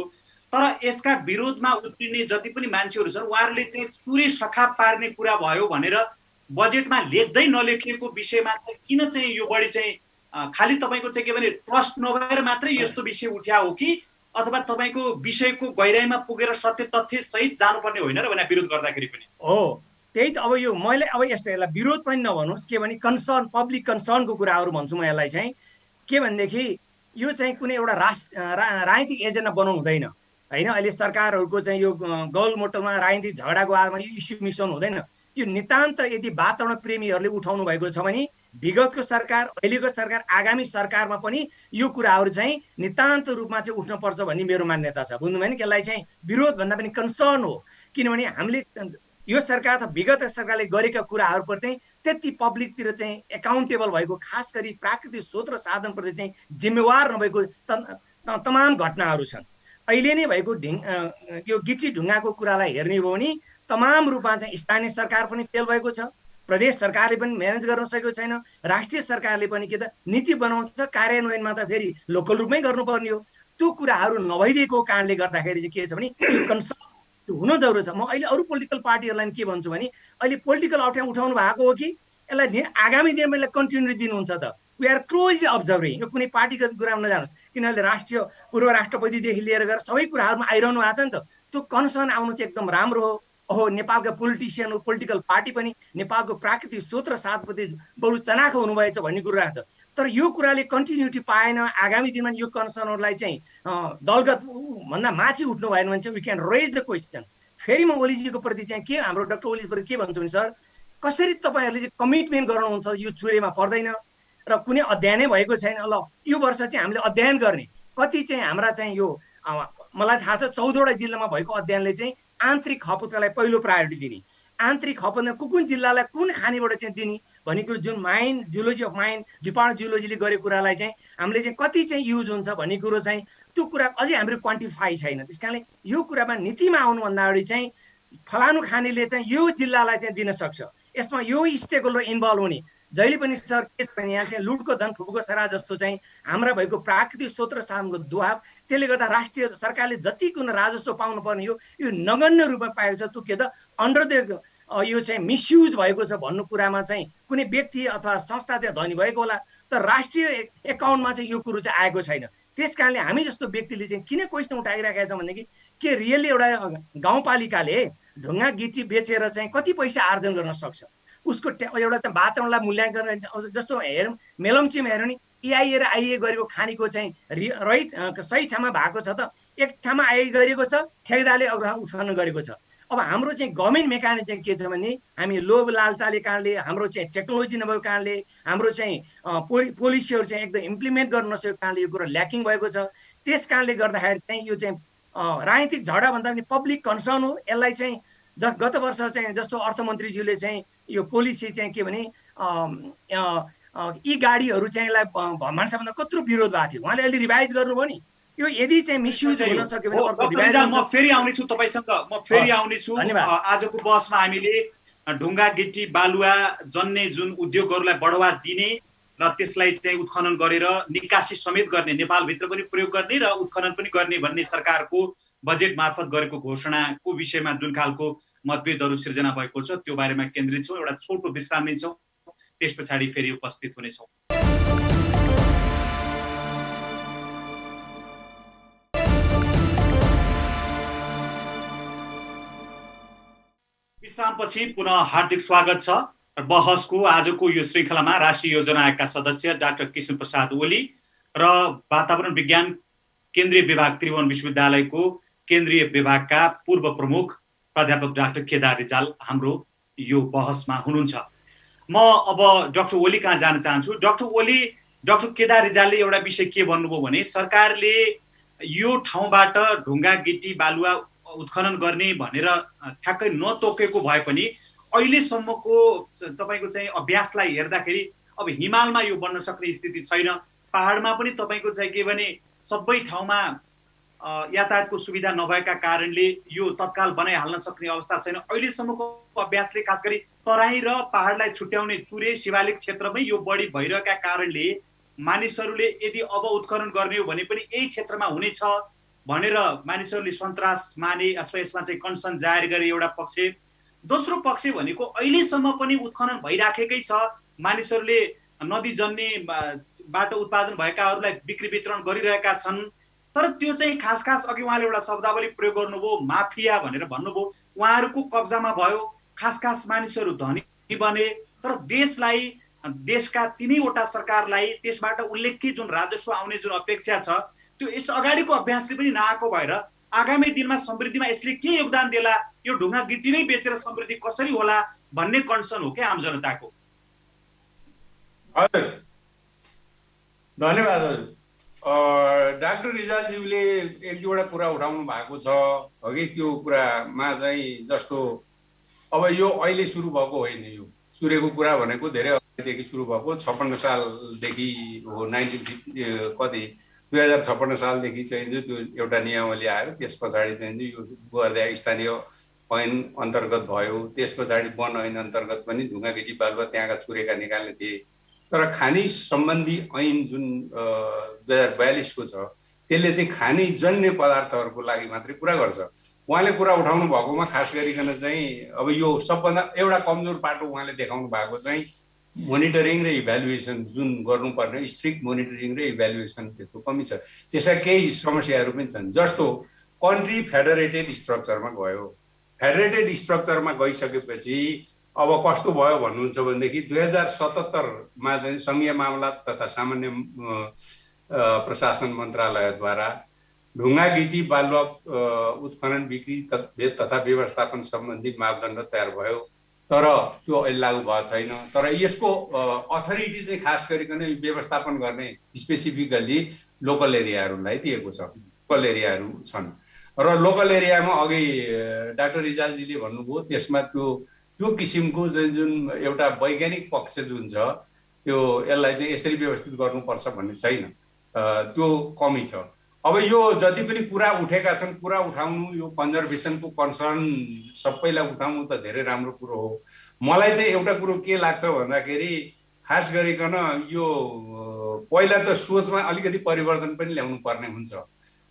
तर यसका विरोधमा उत्रिने जति पनि मान्छेहरू छन् उहाँहरूले चाहिँ चुरे सखा पार्ने कुरा भयो भनेर बजेटमा लेख्दै नलेखिएको विषयमा चाहिँ किन चाहिँ यो बढी चाहिँ खालि तपाईँको चाहिँ के भने ट्रस्ट नभएर मात्रै यस्तो विषय उठ्या हो कि अथवा तपाईँको विषयको गहिराइमा पुगेर सत्य तथ्य सहित जानुपर्ने होइन र भने विरोध गर्दाखेरि पनि हो। त्यही त अब यो मैले अब यस्तो यसलाई विरोध पनि नभन्नुहोस्, के भने कन्सर्न पब्लिक कन्सर्नको कुराहरू भन्छु म यसलाई चाहिँ। के भनेदेखि यो चाहिँ कुनै एउटा राजनीतिक एजेन्डा बनाउनु हुँदैन होइन। अहिले सरकारहरूको चाहिँ यो गोलमोटोमा राजनीतिक झगडाको आधारमा यो इस्यु मिसाउनु हुँदैन। यो नितान्त यदि वातावरण प्रेमीहरूले उठाउनु भएको छ भने विगतको सरकार, अहिलेको सरकार, आगामी सरकारमा पनि यो कुराहरू चाहिँ नितान्त रूपमा चाहिँ उठ्नुपर्छ भन्ने मेरो मान्यता छ। बुझ्नुभयो नि? यसलाई चाहिँ विरोध भन्दा पनि कन्सर्न हो, किनभने हामीले यो सरकार त विगत सरकारले गरेका कुराहरूप्रति त्यति पब्लिकतिर चाहिँ एकाउन्टेबल भएको, खास गरी प्राकृतिक स्रोत र साधनप्रति चाहिँ जिम्मेवार नभएको तमाम घटनाहरू छन्। अहिले नै भएको यो गिटी ढुङ्गाको कुरालाई हेर्ने हो भने तमाम रूपमा चाहिँ स्थानीय सरकार पनि फेल भएको छ, प्रदेश सरकारले पनि म्यानेज गर्न सकेको छैन, राष्ट्रिय सरकारले पनि के त नीति बनाउँछ, कार्यान्वयनमा त फेरि लोकल रूपमै गर्नुपर्ने हो। त्यो कुराहरू नभइदिएको कारणले गर्दाखेरि चाहिँ के छ भने यो कन्सर्न हुन जरुरी छ। म अहिले अरू पोलिटिकल पार्टीहरूलाई के भन्छु भने अहिले पोलिटिकल अप्ठ्यारो उठाउनु भएको हो कि यसलाई आगामी दिनमा यसलाई कन्टिन्युटी दिनुहुन्छ त। We are closely observing. यो कुनै पार्टीको कुरामा नजानुहोस्, किनभने राष्ट्रिय पूर्व राष्ट्रपतिदेखि लिएर गएर सबै कुराहरूमा आइरहनु भएको छ नि त। त्यो कन्सर्न आउनु चाहिँ एकदम राम्रो हो। ओहो, नेपालका पोलिटिसियन हो, पोलिटिकल पार्टी पनि नेपालको प्राकृतिक स्रोत र साधप्रति बरु चनाखो हुनुभएछ भन्ने कुरा छ। तर यो कुराले कन्टिन्युटी पाएन। आगामी दिनमा यो कन्सर्नहरूलाई चाहिँ दलगत भन्दा माथि उठ्नु भएन भने चाहिँ we can raise the question. फेरि म ओलीजीको प्रति चाहिँ के हाम्रो डाक्टर ओलीजीप्रति के भन्छु भने सर, कसरी तपाईँहरूले चाहिँ कमिटमेन्ट गर्नुहुन्छ यो चुरेमा पर्दैन र कुनै अध्ययनै भएको छैन। ल यो वर्ष चाहिँ हामीले अध्ययन गर्ने कति चाहिँ हाम्रा चाहिँ यो मलाई थाहा छ 14 वटा जिल्लामा भएको अध्ययनले चाहिँ आन्तरिक खपतलाई पहिलो प्रायोरिटी दिने, आन्तरिक खपत कुन जिल्लालाई कुन खानीबाट चाहिँ दिने भन्ने कुरो जुन mine geology of mine department जियोलोजीले गरेको कुरालाई चाहिँ हामीले चाहिँ कति चाहिँ युज हुन्छ भन्ने कुरो चाहिँ त्यो कुरा अझै हाम्रो क्वान्टिफाई छैन। त्यस कारणले यो कुरामा नीतिमा आउनुभन्दा अगाडि चाहिँ फलानु खानीले चाहिँ यो जिल्लालाई चाहिँ दिन सक्छ, यसमा यो स्टेक होल्डर इन्भल्भ हुने। जहिले पनि सर के छ भने यहाँ चाहिँ लुटको धन फुपूको सरा जस्तो चाहिँ हाम्रा भएको प्राकृतिक स्रोत र साधनको दुहाव, त्यसले गर्दा राष्ट्रिय सरकारले जति कुनै राजस्व पाउनु पर्ने हो यो नगण्य रूपमा पाएको छ। त्यो के त अन्डर द यो चाहिँ मिसयुज भएको छ भन्नु कुरामा चाहिँ कुनै व्यक्ति अथवा संस्था चाहिँ धनी भएको होला, तर राष्ट्रिय एकाउन्टमा चाहिँ यो कुरो चाहिँ आएको छैन। त्यस कारणले हामी जस्तो व्यक्तिले चाहिँ किन क्वेसन उठाइराखेका छौँ भनेदेखि के रियली एउटा गाउँपालिकाले ढुङ्गा गिटी बेचेर चाहिँ कति पैसा आर्जन गर्न सक्छ, उसको एउटा चाहिँ वातावरणलाई मूल्याङ्कन। जस्तो हेरौँ मेलम्चीमा हेरौँ नि, EIA र IAA गरेको खानीको चाहिँ सही ठाउँमा भएको छ त, एक ठाउँमा IAA गरेको छ, ठेकेदारले उत्खनन गरेको छ। अब हाम्रो चाहिँ गभर्मेन्ट मेकानिजम चाहिँ के छ भने हामी लोभ लालचाले कारणले, हाम्रो चाहिँ टेक्नोलोजी नभएको कारणले, हाम्रो चाहिँ पोलिसीहरू चाहिँ एकदम इम्प्लिमेन्ट गर्न नसकेको कारणले यो कुरो ल्याकिङ भएको छ। त्यस कारणले गर्दाखेरि चाहिँ यो चाहिँ राजनीतिक झगडा भन्दा पनि पब्लिक कन्सर्न हो। यसलाई चाहिँ गत वर्ष चाहिँ जस्तो अर्थमन्त्रीज्यूले चाहिँ यो पोलिसी चाहिँ के भने यी गाडीहरू चाहिँ भान्साभन्दा कत्रो विरोध भएको थियो, उहाँले अलि रिभाइज गर्नुभयो नि। यो यदि चाहिँ मिसयुज हुन सक्यो भने अर्को रिभाइज म फेरि आउनेछु तपाईसँग, म फेरि आउनेछु। आजको बहसमा हामीले ढुङ्गा गिटी बालुवा जन्ने जुन उद्योगहरूलाई बढावा दिने र त्यसलाई चाहिँ उत्खनन गरेर निकासी समेत गर्ने, नेपालभित्र पनि प्रयोग गर्ने र उत्खनन पनि गर्ने भन्ने सरकारको बजेट मार्फत गरेको घोषणाको विषयमा जुन खालको मतभेदहरू सिर्जना भएको छ त्यो बारेमा केन्द्रित छौँ। एउटा छोटो विश्राम लिन्छौँ, त्यस पछाडि फेरि उपस्थित हुनेछौँ। विश्रामपछि पुनः हार्दिक स्वागत छ। बहसको आजको यो श्रृङ्खलामा राष्ट्रिय योजना आयोगका सदस्य डाक्टर किशन प्रसाद ओली र वातावरण विज्ञान केन्द्रीय विभाग त्रिभुवन विश्वविद्यालयको केन्द्रीय विभागका पूर्व प्रमुख प्राध्यापक डाक्टर केदार रिजाल हाम्रो यो बहसमा हुनुहुन्छ। म अब डाक्टर ओली कहाँ जान चाहन्छु। डाक्टर ओली, डाक्टर केदार रिजालले एउटा विषय के भन्नुभयो भने सरकारले यो ठाउँबाट ढुङ्गा गिटी बालुवा उत्खनन गर्ने भनेर ठ्याक्कै नतोकेको भए पनि अहिलेसम्मको तपाईँको चाहिँ अभ्यासलाई हेर्दाखेरि अब हिमालमा यो बन्न सक्ने स्थिति छैन, पहाडमा पनि तपाईँको चाहिँ के भने सबै ठाउँमा यातायातको सुविधा नभएका कारणले यो तत्काल बनाइहाल्न सक्ने अवस्था छैन। अहिलेसम्मको अभ्यासले खास गरी तराई र पहाडलाई छुट्याउने चुरे शिवालिक क्षेत्रमै यो बढी भइरहेका कारणले मानिसहरूले यदि अब उत्खनन गर्ने हो भने पनि यही क्षेत्रमा हुनेछ भनेर मानिसहरूले सन्तास माने अथवा यसमा चाहिँ कन्सर्न जाहेर गरे एउटा पक्ष। दोस्रो पक्ष भनेको अहिलेसम्म पनि उत्खनन भइराखेकै छ, मानिसहरूले नदी जन्ने बाट उत्पादन भएकाहरूलाई बिक्री वितरण गरिरहेका छन्। तर त्यो चाहिँ खास अघि उहाँले एउटा शब्दावली प्रयोग गर्नुभयो, माफिया भनेर भन्नुभयो, उहाँहरूको कब्जामा भयो, खास मानिसहरू धनी बने। तर देशलाई, देशका तिनैवटा सरकारलाई त्यसबाट उल्लेख्य जुन राजस्व आउने जुन अपेक्षा छ त्यो यस अगाडिको अभ्यासले पनि नआएको भएर आगामी दिनमा समृद्धिमा यसले के योगदान देला, यो ढुङ्गा गिटी नै बेचेर समृद्धि कसरी होला भन्ने कन्सर्न हो क्या आम जनताको। हजुर, धन्यवाद हजुर। डाक्टर रिजालज्यूले एक दुईवटा कुरा उठाउनु भएको छ अघि, त्यो कुरामा चाहिँ जस्तो अब यो अहिले सुरु भएको होइन, यो सूर्यको कुरा भनेको धेरै अगाडिदेखि सुरु भएको, 56 सालदेखि हो, 2056 सालदेखि चाहिँ त्यो एउटा नियमावली आयो। त्यस पछाडि चाहिँ यो गोर्धा स्थानीय ऐन अन्तर्गत भयो, त्यस पछाडि वन ऐन अन्तर्गत पनि ढुङ्गा गिटी बालुवा त्यहाँका चुरेका निकाल्ने थिए। तर खानी सम्बन्धी ऐन जुन 2042 को छ त्यसले चाहिँ खानी जन्य पदार्थहरूको लागि मात्रै कुरा गर्छ। उहाँले कुरा उठाउनु भएकोमा खास गरिकन चाहिँ अब यो सबभन्दा एउटा कमजोर पाटो उहाँले देखाउनु भएको चाहिँ मोनिटरिङ र इभ्यालुएसन जुन गर्नुपर्ने स्ट्रिक्ट मोनिटरिङ र इभ्यालुएसन त्यसको कमी छ। त्यसका केही समस्याहरू पनि छन्, जस्तो कन्ट्री फेडरेटेड स्ट्रक्चरमा गयो। फेडरेटेड स्ट्रक्चरमा गइसकेपछि अब कस्तो भयो भन्नुहुन्छ भनेदेखि 2077मा चाहिँ संघीय मामला तथा सामान्य प्रशासन मन्त्रालयद्वारा ढुङ्गा गिटी बालुवा उत्खनन बिक्री तथा व्यवस्थापन सम्बन्धी मापदण्ड तयार भयो, तर त्यो अहिले लागू भएको छैन। तर यसको अथोरिटी चाहिँ खास गरिकन व्यवस्थापन गर्ने स्पेसिफिकल्ली लोकल एरियाहरूलाई दिएको छ, लोकल एरियाहरू छन्। र लोकल एरियामा अघि डाक्टर रिजालजीले भन्नुभयो त्यसमा त्यो किसिमको जुन एउटा वैज्ञानिक पक्ष जुन छ त्यो यसलाई चाहिँ यसरी व्यवस्थित गर्नुपर्छ भन्ने छैन, त्यो कमी छ। अब यो जति पनि कुरा उठेका छन्, कुरा उठाउनु, यो कन्जर्भेसनको कन्सर्न सबैलाई उठाउनु त धेरै राम्रो कुरो हो। मलाई चाहिँ एउटा कुरो के लाग्छ भन्दाखेरि खास गरिकन यो पहिला त सोचमा अलिकति परिवर्तन पनि ल्याउनु पर्ने हुन्छ।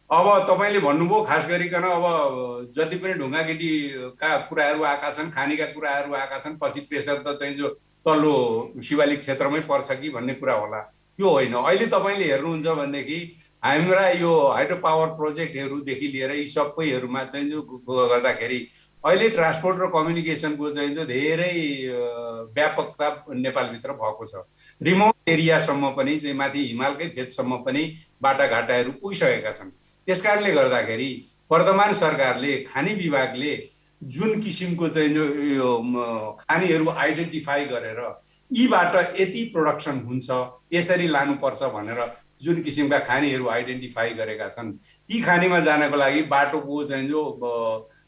अब तपाईँले भन्नुभयो खास गरिकन अब जति पनि ढुङ्गा गिटीका कुराहरू आएका छन्, खानीका कुराहरू आएका छन्, पछि प्रेसर त चाहिँ जो तल्लो शिवालिक क्षेत्रमै पर्छ कि भन्ने कुरा होला, त्यो होइन। अहिले तपाईँले हेर्नुहुन्छ भनेदेखि हाम्रा यो हाइड्रो पावर प्रोजेक्टहरूदेखि लिएर यी सबैहरूमा चाहिँ जो गर्दाखेरि अहिले ट्रान्सपोर्ट र कम्युनिकेसनको चाहिँ जो धेरै व्यापकता नेपालभित्र भएको छ। रिमोट एरियासम्म पनि चाहिँ माथि हिमालकै फेदसम्म पनि बाटाघाटाहरू पुगिसकेका छन्। त्यस कारणले गर्दाखेरि वर्तमान सरकारले खानी विभागले जुन किसिमको चाहिँ यो खानीहरू आइडेन्टिफाई गरेर यीबाट यति प्रोडक्सन हुन्छ यसरी लानुपर्छ भनेर जुन किसिमका खानीहरू आइडेन्टिफाई गरेका छन्, ती खानीमा जानको लागि बाटोको चाहिँ जो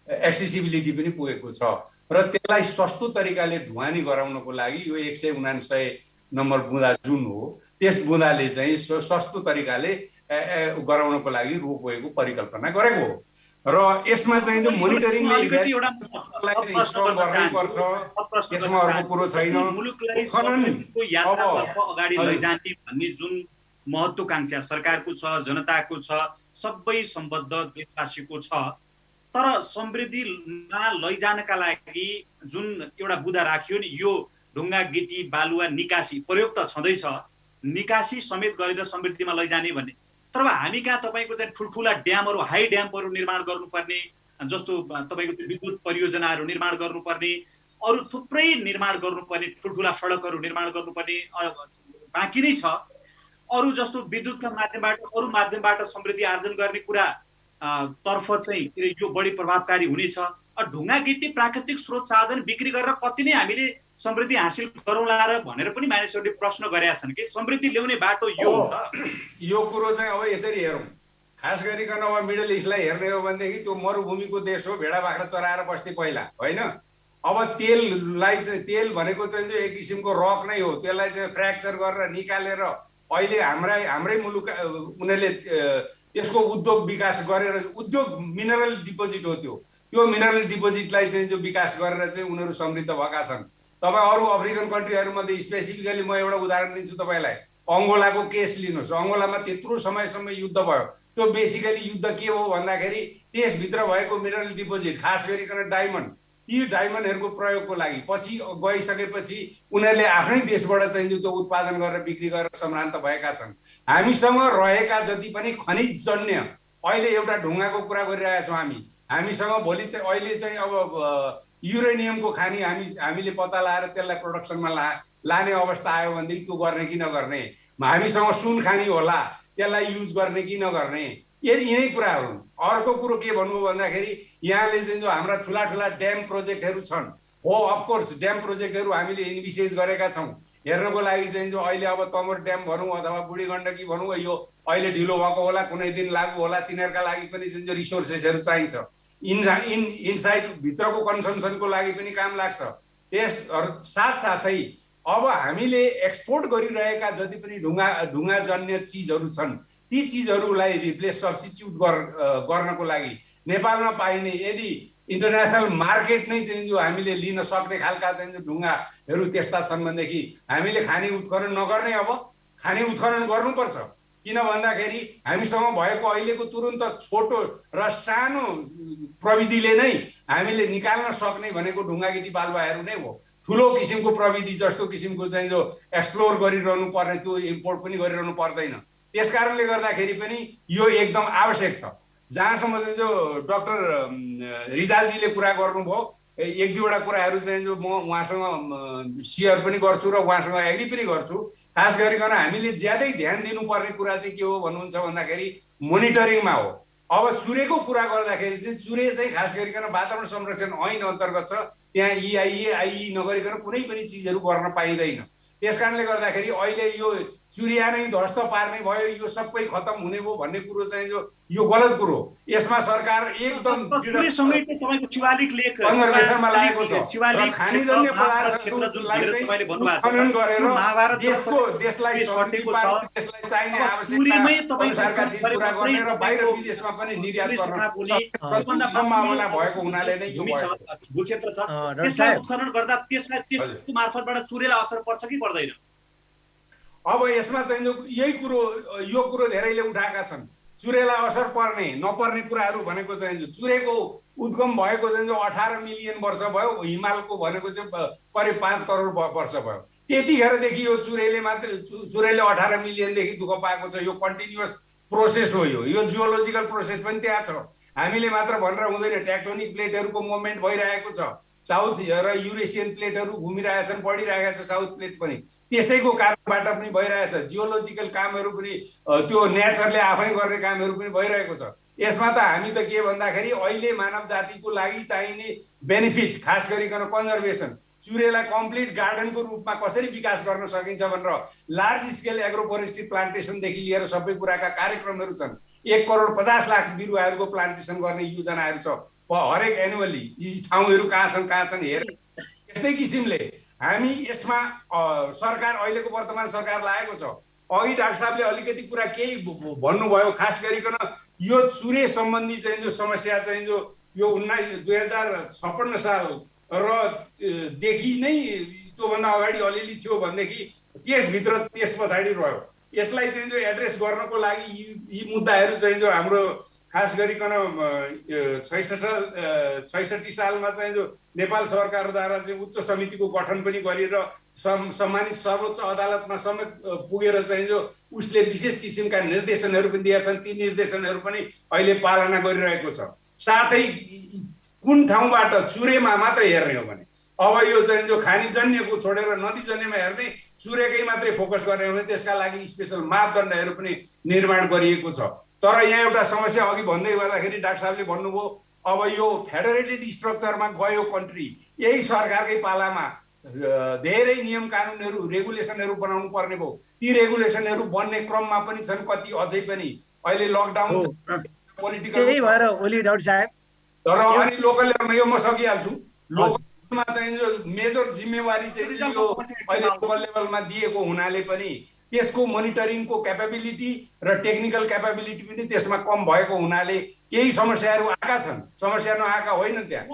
एक्सेसिबिलिटी पनि पुगेको छ र त्यसलाई सस्तो तरिकाले ढुवानी गराउनको लागि यो 199 नम्बर बुँदा जुन हो त्यस बुँदाले चाहिँ सस्तो तरिकाले गराउनको लागि रोपवेको परिकल्पना गरेको हो र यसमा चाहिँ त्यो मोनिटरिङले इन्स्टल गर्नै पर्छ। यसमा अर्को कुरो छैन। मुलुकलाई समृद्धिको यात्रातर्फ अगाडि लैजाने भन्ने जुन महत्त्वाकांक्षा सरकारको छ, जनताको छ, सबै सम्बद्ध देशवासीको छ, तर समृद्धिमा लैजानका लागि जुन एउटा बुँदा राखियो नि, यो ढुङ्गा गिटी बालुवा निकासी प्रयोग त छँदैछ, निकासी समेत गरेर समृद्धिमा लैजाने भन्ने। तर हामी कहाँ तपाईँको चाहिँ ठुल्ठुला ड्यामहरू, हाई ड्यामहरू निर्माण गर्नुपर्ने, जस्तो तपाईँको विद्युत परियोजनाहरू निर्माण गर्नुपर्ने, अरू थुप्रै निर्माण गर्नुपर्ने, ठुल्ठुला सडकहरू निर्माण गर्नुपर्ने बाँकी नै छ। अरू जस्तो विद्युतका माध्यमबाट अरू माध्यमबाट समृद्धि आर्जन गर्ने कुरा तर्फ चाहिँ यो बढी प्रभावकारी हुनेछ। ढुङ्गा गिटी प्राकृतिक स्रोत साधन बिक्री गरेर कति नै हामीले समृद्धि हासिल गरौँला र भनेर पनि मानिसहरूले प्रश्न गरेका छन् कि समृद्धि ल्याउने बाटो यो हो त। यो कुरो चाहिँ अब यसरी हेरौँ, खास गरिकन अब मिडल इस्टलाई हेर्ने हो भनेदेखि त्यो मरुभूमिको देश हो, भेडा बाख्रा चराएर बस्थे पहिला, होइन? अब तेललाई चाहिँ तेल भनेको चाहिँ एक किसिमको रक नै हो, त्यसलाई चाहिँ फ्र्याक्चर गरेर निकालेर अहिले हाम्रै मुलुक उनीहरूले त्यसको उद्योग विकास गरेर, उद्योग मिनरल डिपोजिट हो त्यो मिनरल डिपोजिटलाई चाहिँ जो विकास गरेर चाहिँ उनीहरू समृद्ध भएका छन्। तपाईँ अरू अफ्रिकन कन्ट्रीहरूमध्ये स्पेसिफिकली म एउटा उदाहरण दिन्छु तपाईँलाई, अङ्गोलाको केस लिनुहोस्। अङ्गोलामा त्यत्रो समयसम्म युद्ध भयो, त्यो बेसिकली युद्ध के हो भन्दाखेरि त्यसभित्र भएको मिनरल डिपोजिट, खास गरिकन डायमन्ड, ती डायमन्डहरूको प्रयोगको लागि पछि गइसकेपछि उनीहरूले आफ्नै देशबाट चाहिँ त्यो उत्पादन गरेर बिक्री गरेर सम्भ्रान्त भएका छन्। हामीसँग रहेका जति पनि खनिजजन्य, अहिले एउटा ढुङ्गाको कुरा गरिरहेका छौँ हामीसँग भोलि चाहिँ अहिले चाहिँ अब युरेनियमको खानी हामीले पत्ता लगाएर त्यसलाई प्रोडक्सनमा लाने अवस्था आयो भनेदेखि त्यो गर्ने कि नगर्ने, हामीसँग सुन खानी होला त्यसलाई युज गर्ने कि नगर्ने, यिनै कुराहरू। अर्को कुरो के भन्नु भन्दाखेरि यहाँले चाहिँ जो हाम्रा ठुला ठुला ड्याम प्रोजेक्टहरू छन्, हो अफकोर्स ड्याम प्रोजेक्टहरू हामीले इनिसिएट गरेका छौँ हेर्नको लागि चाहिँ जो अहिले अब तमोर ड्याम भनौँ अथवा बुढी गण्डकी भनौँ, यो अहिले ढिलो भएको होला, कुनै दिन लागु होला, तिनीहरूका लागि पनि चाहिँ जो रिसोर्सेसहरू चाहिन्छ, इनसाइड भित्रको कन्सम्सनको लागि पनि काम लाग्छ। त्यस साथसाथै अब हामीले एक्सपोर्ट गरिरहेका जति पनि ढुङ्गाजन्य चिजहरू छन्, ती चिजहरूलाई रिप्लेस सब्स्टिट्युट गर्नको लागि नेपालमा पाइने यदि इन्टरनेसनल मार्केट नै चाहिँ जो हामीले लिन सक्ने खालका चाहिँ जो ढुङ्गाहरू त्यस्ता छन् भनेदेखि हामीले खानी उत्खनन नगर्ने, अब खानी उत्खनन गर्नुपर्छ। किन भन्दाखेरि हामीसँग भएको अहिलेको तुरुन्त छोटो र सानो प्रविधिले नै हामीले निकाल्न सक्ने भनेको ढुङ्गा गिटी बालुवाहरू नै हो। ठुलो किसिमको प्रविधि जस्तो किसिमको चाहिँ जो एक्सप्लोर गरिरहनु पर्ने त्यो इम्पोर्ट पनि गरिरहनु पर्दैन। त्यस कारणले गर्दाखेरि पनि यो एकदम आवश्यक छ। जहाँसम्म चाहिँ जो डाक्टर रिजालजीले कुरा गर्नुभयो, एक दुईवटा कुराहरू चाहिँ जो म उहाँसँग सेयर पनि गर्छु र उहाँसँग एग्री पनि गर्छु। खास गरिकन हामीले ज्यादै ध्यान दिनुपर्ने कुरा चाहिँ के हो भन्नुहुन्छ भन्दाखेरि मोनिटरिङमा हो। अब चुरेको कुरा गर्दाखेरि चाहिँ चुरे चाहिँ खास गरिकन वातावरण संरक्षण ऐन अन्तर्गत छ, त्यहाँ EIA IE नगरिकन कुनै पनि चिजहरू गर्न पाइँदैन। त्यस कारणले गर्दाखेरि अहिले यो चुरिया नै ध्वस्त पार्ने भयो, यो सबै खत्म हुने भयो भन्ने कुरो चाहिँ यो गलत कुरो। यसमा सरकार एकदम शिवालिक लेख कन्जर्भेसनमा लागेको छ। खानीजन्य पदार्थहरूलाई चाहिँ उत्खनन गरेर देशलाई चाहिने आवश्यकता कुरा गर्ने र बाहिर विदेशमा पनि निर्यात गर्ने सम्भावना भएको हुनाले नै यो भूक्षेत्र छ। त्यसलाई उत्खनन गर्दा त्यसको मार्फतबाट चुरेलाई असर पर्छ कि पर्दैन? अब यसमा चाहिँ यो कुरो धेरैले उठाएका छन्, चुरेलाई असर पर्ने नपर्ने कुराहरू भनेको चाहिँ चुरेको उद्गम भएको चाहिँ 18 मिलियन वर्ष भयो, हिमालको भनेको चाहिँ करिब 5 करोड वर्ष भयो। त्यतिखेरदेखि यो चुरेले 18 मिलियनदेखि दुःख पाएको छ। यो कन्टिन्युअस प्रोसेस हो, यो जियोलोजिकल प्रोसेस पनि त्यहाँ छ। हामीले मात्र भनेर हुँदैन, टेक्टोनिक प्लेटहरूको मुभमेन्ट भइरहेको छ, साउथ र युरेसियन प्लेटहरू घुमिरहेका छन्, बढिरहेका छ साउथ प्लेट पनि, त्यसैको कारणबाट पनि भइरहेछ। जियोलोजिकल कामहरू पनि त्यो नेचरले आफै गर्ने कामहरू पनि भइरहेको छ। यसमा त हामी त के भन्दाखेरि अहिले मानव जातिको लागि चाहिने बेनिफिट, खास गरिकन कन्जर्भेसन, चुरेलाई कम्प्लिट गार्डनको रूपमा कसरी विकास गर्न सकिन्छ भनेर लार्ज स्केल एग्रो फोरेस्ट्री प्लान्टेसनदेखि लिएर सबै कुराका कार्यक्रमहरू छन्। 1 करोड 50 लाख बिरुवाहरूको प्लान्टेसन गर्ने योजनाहरू छ हरेक एनुअली। यी ठाउँहरू कहाँ छन् हेर। यस्तै किसिमले हामी यसमा सरकार अहिलेको वर्तमान सरकार लागेको छ। अघि डाक्टर साहबले अलिकति कुरा केही भन्नुभयो, खास गरिकन यो चुरे सम्बन्धी चाहिँ जो समस्या चाहिँ जो यो 2056 साल र देखि नै त्योभन्दा अगाडि अलिअलि थियो भनेदेखि त्यसभित्र त्यस पछाडि रह्यो। यसलाई चाहिँ जो एड्रेस गर्नको लागि यी मुद्दाहरू चाहिँ जो हाम्रो खास गरिकन 66 सालमा चाहिँ जो नेपाल सरकारद्वारा चाहिँ उच्च समितिको गठन पनि गरेर सम्मानित सर्वोच्च अदालतमा समेत पुगेर चाहिँ जो उसले विशेष किसिमका निर्देशनहरू पनि दिएका छन्। ती निर्देशनहरू पनि अहिले पालना गरिरहेको छ। साथै कुन ठाउँबाट चुरेमा मात्र हेर्ने हो भने अब यो चाहिँ जो खानीजन्यको छोडेर नदीजन्यमा हेर्ने, चुरेकै मात्रै फोकस गर्ने हो भने त्यसका लागि स्पेसल मापदण्डहरू पनि निर्माण गरिएको छ। तर यहाँ एउटा समस्या अघि भन्दै गर्दाखेरि डाक्टर साहबले भन्नुभयो अब यो फेडरेटेड स्ट्रक्चरमा गयो कन्ट्री, यही सरकारकै पालामा धेरै नियम कानुनहरू रेगुलेसनहरू बनाउनु पर्ने भयो। ती रेगुलेसनहरू बन्ने क्रममा पनि छन्, कति अझै पनि अहिले लकडाउन पोलिटिकल। त्यही भएर ओली डाक्टर साहब तर अनि लोकल लेभलमा यो म सकिहाल्छु। लोकलमा चाहिँ जो मेजर जिम्मेवारी चाहिँ यो अहिले लोकल लेभलमा दिएको हुनाले पनि त्यसको मोनिटरिङको क्यापेबिलिटी र टेक्निकल क्यापेबिलिटी पनि त्यसमा कम भएको हुनाले केही समस्याहरू आएका छन्। समस्या नआएका होइनन् त्यहाँ,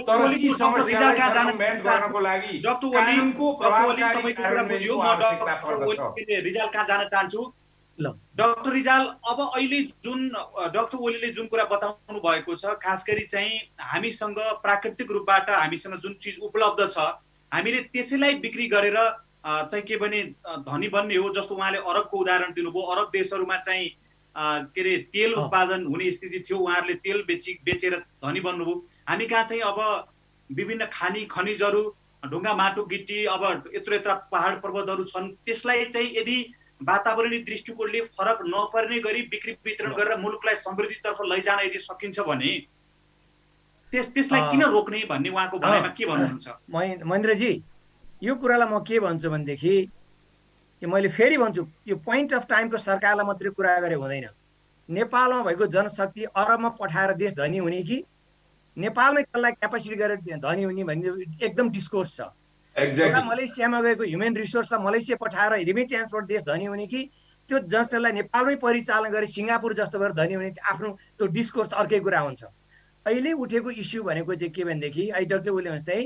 तर ती समस्यालाई सर्कमभेन्ट गर्नको लागि कानुनको प्रभावकारी कार्यान्वयनको आवश्यकता पर्दछ। रिजाल कहाँ जान चाहन्छु। डाक्टर रिजाल, अब अहिले जुन डाक्टर ओलीले जुन कुरा बताउनु भएको छ, खास गरी चाहिँ हामीसँग प्राकृतिक रूपबाट हामीसँग जुन चिज उपलब्ध छ हामीले त्यसैलाई बिक्री गरेर चाहिँ के भने धनी बन्ने हो। जस्तो उहाँले अरबको उदाहरण दिनुभयो। अरब देशहरूमा चाहिँ के अरे तेल उत्पादन हुने स्थिति थियो, उहाँहरूले तेल बेचेर धनी बन्नुभयो। हामी कहाँ चाहिँ अब विभिन्न खनिजहरू, ढुङ्गा माटो गिटी, अब यत्रो यत्र पहाड पर्वतहरू छन्। त्यसलाई चाहिँ यदि वातावरणीय दृष्टिकोणले फरक नपर्ने गरी बिक्री वितरण गरेर मुलुकलाई समृद्धितर्फ लैजान यदि सकिन्छ भने त्यसलाई किन रोक्ने भन्ने उहाँको भनाइमा के भन्नुहुन्छ? महेन्द्रजी, यो कुरालाई म के भन्छु भनेदेखि मैले फेरि भन्छु, यो पोइन्ट अफ टाइमको सरकारलाई मात्रै कुरा गरे हुँदैन। नेपालमा भएको जनशक्ति अरबमा पठाएर देश धनी हुने कि नेपालमै त्यसलाई क्यापेसिटी गरेर धनी हुने भन्ने एकदम डिस्कोर्स छ। मलेसियामा गएको ह्युमन रिसोर्सलाई मलेसिया पठाएर रिमिट्यान्सबाट देश धनी हुने कि त्यो जनशक्तिलाई नेपालमै परिचालन गरी सिङ्गापुर जस्तो भएर धनी हुने, आफ्नो त्यो डिस्कोर्स अर्कै कुरा हुन्छ। अहिले उठेको इस्यु भनेको चाहिँ के भनेदेखि डाक्टर ओलीले जस्तै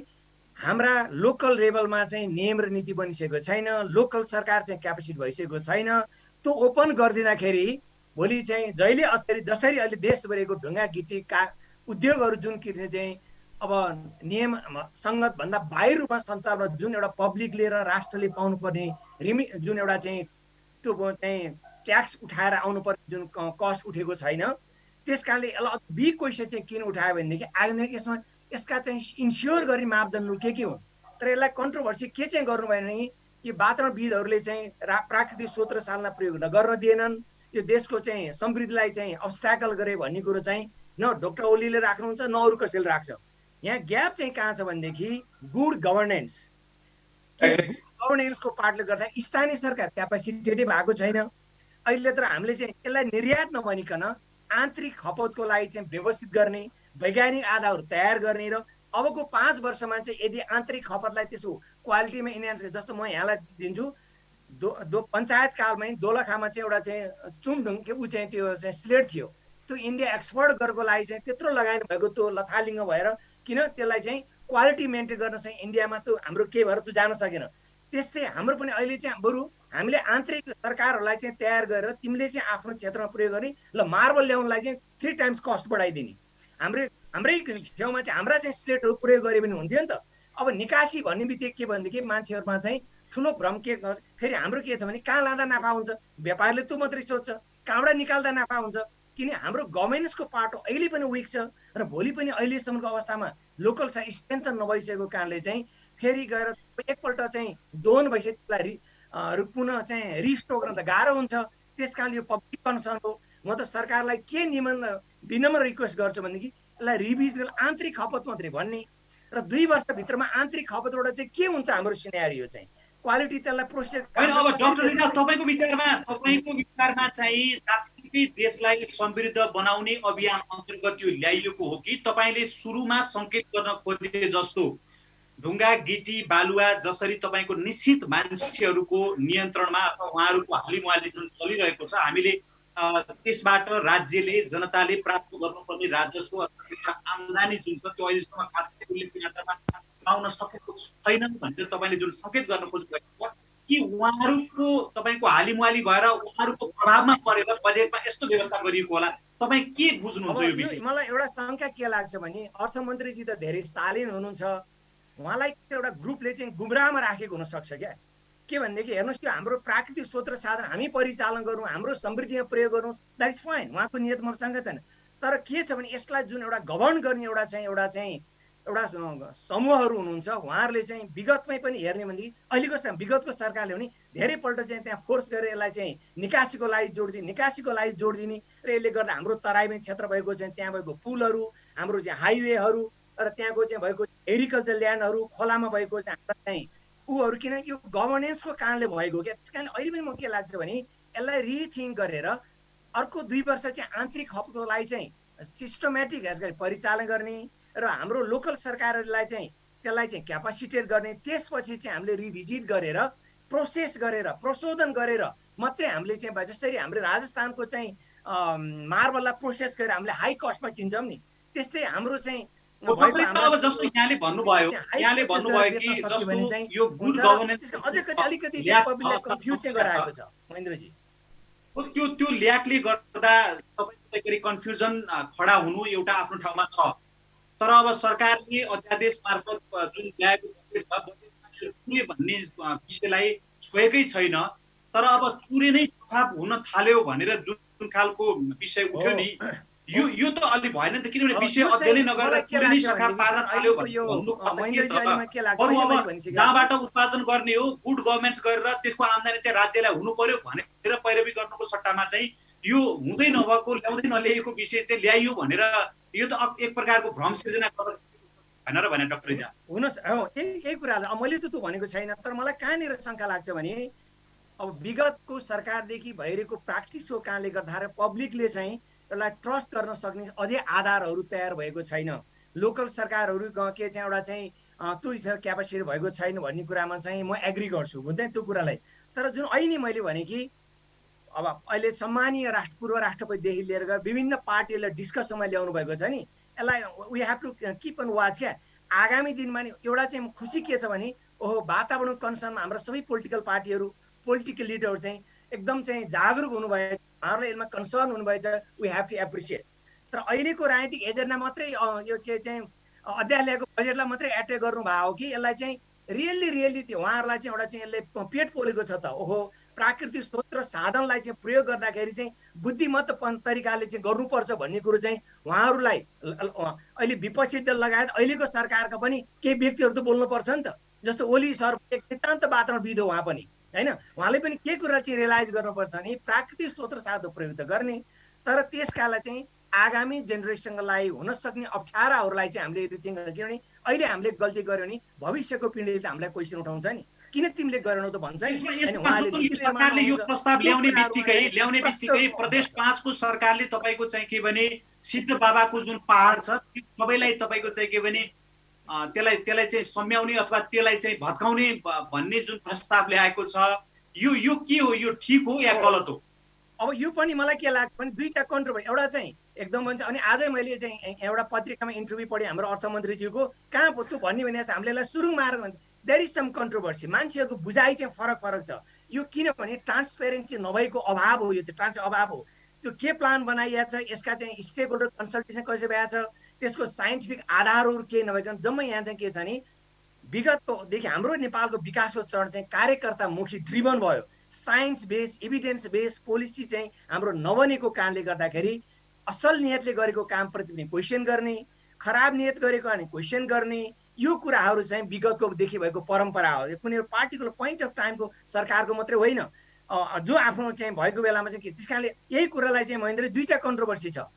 हाम्रा लोकल लेभलमा चाहिँ नियम र नीति बनिसकेको छैन, लोकल सरकार चाहिँ क्यापेसिटी भइसकेको छैन। त्यो ओपन गरिदिँदाखेरि भोलि चाहिँ जसरी अहिले देशभरिको ढुङ्गा गिटीका उद्योगहरू जुन किन्ने चाहिँ अब नियम सङ्गत भन्दा बाहिर रूपमा सञ्चालन जुन एउटा पब्लिकले र राष्ट्रले पाउनुपर्ने जुन एउटा चाहिँ त्यो चाहिँ ट्याक्स उठाएर आउनुपर्ने जुन कस्ट उठेको छैन, त्यस कारणले यसलाई बिग क्वेसन चाहिँ किन उठायो भनेदेखि आइन्दा यसका चाहिँ इन्स्योर गर्ने मापदण्डहरू के हुन्। तर यसलाई कन्ट्रोभर्सी के चाहिँ गर्नु भएन भने यो वातावरणविदहरूले चाहिँ प्राकृतिक स्रोत र सालना प्रयोग गर्न दिएनन्, यो देशको चाहिँ समृद्धिलाई चाहिँ अब्स्ट्याकल गरे भन्ने कुरो चाहिँ न डाक्टर ओलीले राख्नुहुन्छ न अरू कसैले राख्छ। यहाँ ग्याप चाहिँ कहाँ छ भनेदेखि गुड गभर्नेन्स। गभर्नेन्सको पार्टले गर्दा स्थानीय सरकार क्यापेसिटेटै भएको छैन अहिले। तर हामीले चाहिँ यसलाई निर्यात नभनिकन आन्तरिक खपतको लागि चाहिँ व्यवस्थित गर्ने, वैज्ञानिक आधारहरू तयार गर्ने र अबको 5 वर्षमा चाहिँ यदि आन्तरिक खपतलाई त्यसको क्वालिटीमा इन्हान्स गर्ने। जस्तो म यहाँलाई दिन्छु, पञ्चायत कालमै दोलखामा चाहिँ एउटा चाहिँ चुमढुङ ऊ चाहिँ त्यो चाहिँ स्लेट थियो, त्यो इन्डिया एक्सपोर्ट गर्नको लागि चाहिँ त्यत्रो लगानी भएको त्यो लथालिङ्ग भएर किन त्यसलाई चाहिँ क्वालिटी मेन्टेन गर्न चाहिँ इन्डियामा त्यो हाम्रो के भएर त्यो जान सकेन। त्यस्तै हाम्रो पनि अहिले चाहिँ बरु हामीले आन्तरिक सरकारहरूलाई चाहिँ तयार गरेर तिमीले चाहिँ आफ्नो क्षेत्रमा प्रयोग गर्ने, ल मार्बल ल्याउनलाई चाहिँ 3 टाइम्स कस्ट बढाइदिने। हाम्रै छेउमा चाहिँ हाम्रा चाहिँ स्लेटहरू प्रयोग गरे पनि हुन्थ्यो नि त। अब निकासी भन्ने बित्तिकै के भनेदेखि मान्छेहरूमा चाहिँ ठुलो भ्रम के फेरि हाम्रो के छ भने कहाँ लाँदा नाफा हुन्छ, व्यापारीले त्यो मात्रै सोध्छ, कहाँबाट निकाल्दा नाफा हुन्छ। किन हाम्रो गभर्नेन्सको पाटो अहिले पनि विक छ र भोलि पनि अहिलेसम्मको अवस्थामा लोकल चाहिँ स्ट्रेन्थन नभइसकेको कारणले चाहिँ फेरि गएर एकपल्ट चाहिँ दोन भइसकेलाई पुनः चाहिँ रिस्टोर गर्न त गाह्रो हुन्छ। त्यस कारणले यो पब्लिक कन्सर्न हो। म त सरकारलाई के विनम्र रिक्वेस्ट गर्छु भनेदेखि यसलाई रिभिज गरेर आन्तरिक खपत मात्रै भन्ने र 2 वर्षभित्रमा आन्तरिक खपतबाट चाहिँ के हुन्छ हाम्रो सिनेरियो चाहिँ क्वालिटी त्यसलाई प्रोसेस। अब डाक्टर रिजाल, तपाईँको विचारमा चाहिँ साँच्चै देशलाई समृद्ध बनाउने अभियान अन्तर्गत यो ल्याइएको हो कि तपाईँले सुरुमा सङ्केत गर्न खोजे जस्तो ढुङ्गा गिटी बालुवा जसरी तपाईँको निश्चित मान्छेहरूको नियन्त्रणमा अथवा उहाँहरूको हालिमुहाली जुन चलिरहेको छ, हामीले त्यसबाट राज्यले जनताले प्राप्त गर्नुपर्ने राजस्व अथवा आम्दानी जुन छ त्यो अहिलेसम्म खासै उल्लेख्य मात्रामा पाउन सकेको छैन भनेर तपाईँले जुन सङ्केत गर्न खोज्नुभएको छ कि उहाँहरूको तपाईँको हालिमुहाली भएर उहाँहरूको प्रभावमा परेर बजेटमा यस्तो व्यवस्था गरिएको होला, तपाईँ के बुझ्नुहुन्छ यो विषय? मलाई एउटा शङ्का के लाग्छ भने अर्थमन्त्रीजी त धेरै शालीन हुनुहुन्छ, उहाँलाई एउटा ग्रुपले चाहिँ गुमराहमा राखेको हुनसक्छ क्या। के भनेदेखि हेर्नुहोस्, त्यो हाम्रो प्राकृतिक स्रोत र साधन हामी परिचालन गरौँ, हाम्रो समृद्धिमा प्रयोग गरौँ, द्याट इज फाइन, उहाँको नियत मसँग छैन। तर के छ भने यसलाई जुन एउटा गभर्न गर्ने एउटा समूहहरू हुनुहुन्छ, उहाँहरूले चाहिँ विगतमै पनि हेर्ने भनेदेखि अहिलेको विगतको सरकारले पनि धेरैपल्ट चाहिँ त्यहाँ फोर्स गरेर यसलाई चाहिँ निकासीको लागि जोड दिने र यसले गर्दा हाम्रो तराईमा क्षेत्र भएको चाहिँ त्यहाँ भएको पुलहरू, हाम्रो चाहिँ हाइवेहरू र त्यहाँको चाहिँ भएको एग्रिकल्चर ल्यान्डहरू, खोलामा भएको चाहिँ हाम्रो चाहिँ ऊहरू, किन यो गभर्नेन्सको कारणले भएको क्या। त्यस कारणले अहिले पनि म के लाग्छ भने यसलाई रिथिङ्क गरेर अर्को 2 वर्ष चाहिँ आन्तरिक हकको लागि चाहिँ सिस्टमेटिक परिचालन गर्ने र हाम्रो लोकल सरकारहरूलाई चाहिँ त्यसलाई चाहिँ क्यापासिटेट गर्ने, त्यसपछि चाहिँ हामीले रिभिजिट गरेर प्रोसेस गरेर प्रशोधन गरेर मात्रै हामीले चाहिँ जसरी हामीले राजस्थानको चाहिँ मार्बललाई प्रोसेस गरेर हामीले हाई कस्टमा किन्छौँ नि, त्यस्तै हाम्रो चाहिँ जस्तो यहाँले भन्नुभयो कि जस्तो यो गुड गभर्नेन्स अलिकति पब्लिकलाई कन्फ्युज चाहिँ गराएको छ महेन्द्रजी। त्यो ल्याकले गर्दा तपाईँ कन्फ्युजन खडा हुनु एउटा आफ्नो ठाउँमा छ, तर अब सरकारले अध्यादेश मार्फत जुन ल्याएको बजेट छ, चुरे भन्ने विषयलाई छोएकै छैन, तर अब चुरे नै थप हुन थाल्यो भनेर जुन खालको विषय उठ्यो नि, यो त अलि भएन नि त, किनभने विषय अध्ययनै नगरेर चुरे नै सखा पार्न थाल्यो जहाँबाट उत्पादन गर्ने हो गुड गभर्नेन्स गरेर त्यसको आम्दानी चाहिँ राज्यलाई हुनु पर्यो भनेर पैरवी गर्नुको सट्टामा चाहिँ यो हुँदै नभएको ल्याउँदै नल्याएको विषय चाहिँ ल्याइयो भनेर यो त एक प्रकारको भ्रम सिर्जना भनेर भने डाक्टर झा हुनुहोस्। यही कुरालाई मैले त त्यो भनेको छैन, तर मलाई कहाँनिर शङ्का लाग्छ भने अब विगतको सरकारदेखि भइरहेको प्र्याक्टिसको कारणले गर्दा पब्लिकले चाहिँ यसलाई ट्रस्ट गर्न सक्ने अझै आधारहरू तयार भएको छैन। लोकल सरकारहरू के चाहिँ एउटा चाहिँ त्यो क्यापासिटी भएको छैन भन्ने कुरामा चाहिँ म एग्री गर्छु, बुझ्दै त्यो कुरालाई। तर जुन अहिले मैले भने कि अब अहिले सम्मानीय पूर्व राष्ट्रपतिदेखि लिएर गएर विभिन्न पार्टीहरूले डिस्कसनमा ल्याउनु भएको छ नि, यसलाई we have to keep on watch क्या। आगामी दिनमा नि एउटा चाहिँ खुसी के छ भने वातावरण कन्सर्नमा हाम्रो सबै पोलिटिकल पार्टीहरू, पोलिटिकल लिडरहरू चाहिँ एकदम चाहिँ जागरुक हुनुभएको, उहाँहरूले यसमा कन्सर्न हुनुभएको छ, वी हेभ टु एप्रिसिएट। तर अहिलेको राजनीतिक एजेन्डा मात्रै यो के चाहिँ अध्यादेश ल्याएको बजेटलाई मात्रै एट्याक गर्नु भएको हो कि यसलाई चाहिँ रियल्ली त्यो उहाँहरूलाई चाहिँ एउटा चाहिँ यसले पेट पोलेको छ त। प्राकृतिक स्रोत र साधनलाई चाहिँ प्रयोग गर्दाखेरि चाहिँ बुद्धिमत्त तरिकाले चाहिँ गर्नुपर्छ भन्ने कुरो चाहिँ उहाँहरूलाई अहिले विपक्षी दल लगायत अहिलेको सरकारका पनि केही व्यक्तिहरू त बोल्नुपर्छ नि त। जस्तो ओली सर एक नितान्त वातावरणविद हो उहाँ पनि, होइन, उहाँले पनि के कुरा चाहिँ रियलाइज गर्नुपर्छ भने प्राकृतिक स्रोत र साधन प्रयोग त गर्ने, तर त्यसकालाई चाहिँ आगामी जेनेरेसनलाई हुन सक्ने अप्ठ्याराहरूलाई चाहिँ हामीले रिथिङ्क गर्छ। किनभने अहिले हामीले गल्ती गर्यो भने भविष्यको पिँढीले त हामीलाई क्वेसन उठाउँछ नि, किन तिमीले गरेनौ त भन्छ नि। सरकारले यो प्रस्ताव ल्याउने बित्तिकै प्रदेश 5 को सरकारले तपाईँको चाहिँ के भने सिद्ध बाबाको जुन पहाड छ सबैलाई तपाईँको चाहिँ के भने त्यसलाई चाहिँ सम्याउने अथवा त्यसलाई चाहिँ भत्काउने भन्ने जुन प्रस्ताव ल्याएको छ, यो के हो, यो ठिक हो या गलत हो? अब यो पनि मलाई के लाग्छ भने दुईटा कन्ट्रोभर्सी, एउटा चाहिँ एकदम भन्छ। अनि आजै मैले चाहिँ एउटा पत्रिकामा इन्टरभ्यू पढेँ हाम्रो अर्थमन्त्रीज्यूको, कहाँ पो त्यो भन्ने भने हामीले सुरुङ मारेर भन्छ देयर इज सम कन्ट्रोभर्सी। मान्छेहरूको बुझाइ चाहिँ फरक छ यो, किनभने ट्रान्सपेरेन्सी नभएको अभाव हो, यो चाहिँ अभाव हो। त्यो के प्लान बनाइएको छ, यसका चाहिँ स्टेक होल्डर कन्सल्टेसन कसरी भएको छ, त्यसको साइन्टिफिक आधारहरू केही नभइकन जम्मै यहाँ चाहिँ के छ नि विगतकोदेखि हाम्रो नेपालको विकासको चरण चाहिँ कार्यकर्तामुखी ड्रिभन भयो। Science base, evidence base policy चाहिँ हाम्रो नबनेको कारणले गर्दाखेरि असल नियतले गरेको कामप्रति पनि क्वेसन गर्ने, खराब नियत गरेको अनि क्वेसन गर्ने, यो कुराहरू चाहिँ विगतकोदेखि भएको परम्परा हो। यो कुनै पार्टिकुलर पोइन्ट अफ टाइमको सरकारको मात्रै होइन, जो आफ्नो चाहिँ भएको बेलामा चाहिँ के। त्यस कारणले यही कुरालाई चाहिँ महेन्द्र दुईटा कन्ट्रोभर्सी छ।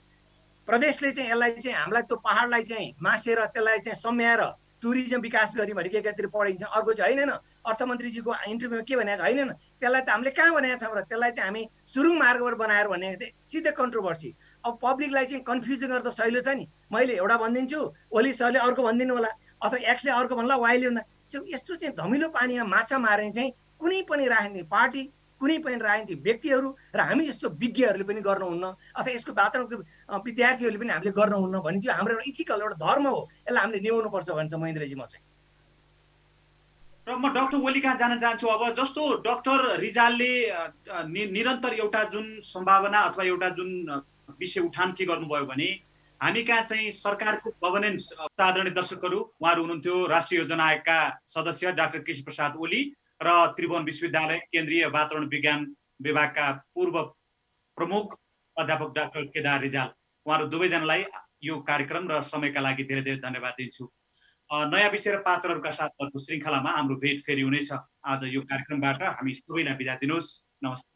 प्रदेशले चाहिँ यसलाई चाहिँ हामीलाई त्यो पहाडलाई चाहिँ मासेर त्यसलाई चाहिँ सम्याएर टुरिज्म विकास गर्ने भने केतिर पढिन्छ, अर्को चाहिँ होइन। अर्थमन्त्रीजीको इन्टरभ्यूमा के भनेको छ, होइन त्यसलाई त हामीले कहाँ भनेको छौँ र त्यसलाई चाहिँ हामी सुरुङ मार्गबाट बनाएर भनेको थिएँ, सिधै कन्ट्रोभर्सी। अब पब्लिकलाई चाहिँ कन्फ्युजन गर्दा सहिलो छ नि, मैले एउटा भनिदिन्छु, ओली सरले अर्को भनिदिनु होला, अथवा एक्सले अर्को भन्ला वाइले भन्दा यस्तो चाहिँ धमिलो पानीमा माछा मार्ने चाहिँ कुनै पनि राजनीतिक पार्टी कुनै पनि राजनीतिक व्यक्तिहरू र हामी जस्तो विज्ञहरूले पनि गर्नुहुन्न अथवा यसको वातावरणको विद्यार्थीहरूले पनि हामीले गर्नुहुन्न भने त्यो हाम्रो एउटा इथिकल एउटा धर्म हो, यसलाई हामीले निभाउनुपर्छ भन्छ महेन्द्रजी म चाहिँ। र म डाक्टर ओली कहाँ जान चाहन्छु। अब जस्तो डाक्टर रिजालले निरन्तर एउटा जुन सम्भावना अथवा एउटा जुन विषय उठान के गर्नुभयो भने हामी कहाँ चाहिँ सरकारको गभर्नेन्स, आदरणीय दर्शकहरू उहाँहरू हुनुहुन्थ्यो राष्ट्रिय योजना आयोगका सदस्य डाक्टर कृष्ण प्रसाद ओली र त्रिभुवन विश्वविद्यालय केन्द्रीय वातावरण विज्ञान विभागका पूर्व प्रमुख अध्यापक डाक्टर केदार रिजाल, उहाँहरू दुवैजनालाई यो कार्यक्रम र समयका लागि धेरै धेरै धन्यवाद दिन्छु। नयाँ विषय र पात्रहरूका साथको श्रृङ्खलामा हाम्रो भेट फेरि हुनेछ। आज यो कार्यक्रमबाट हामी सबैलाई बिदा दिनुहोस्। नमस्कार।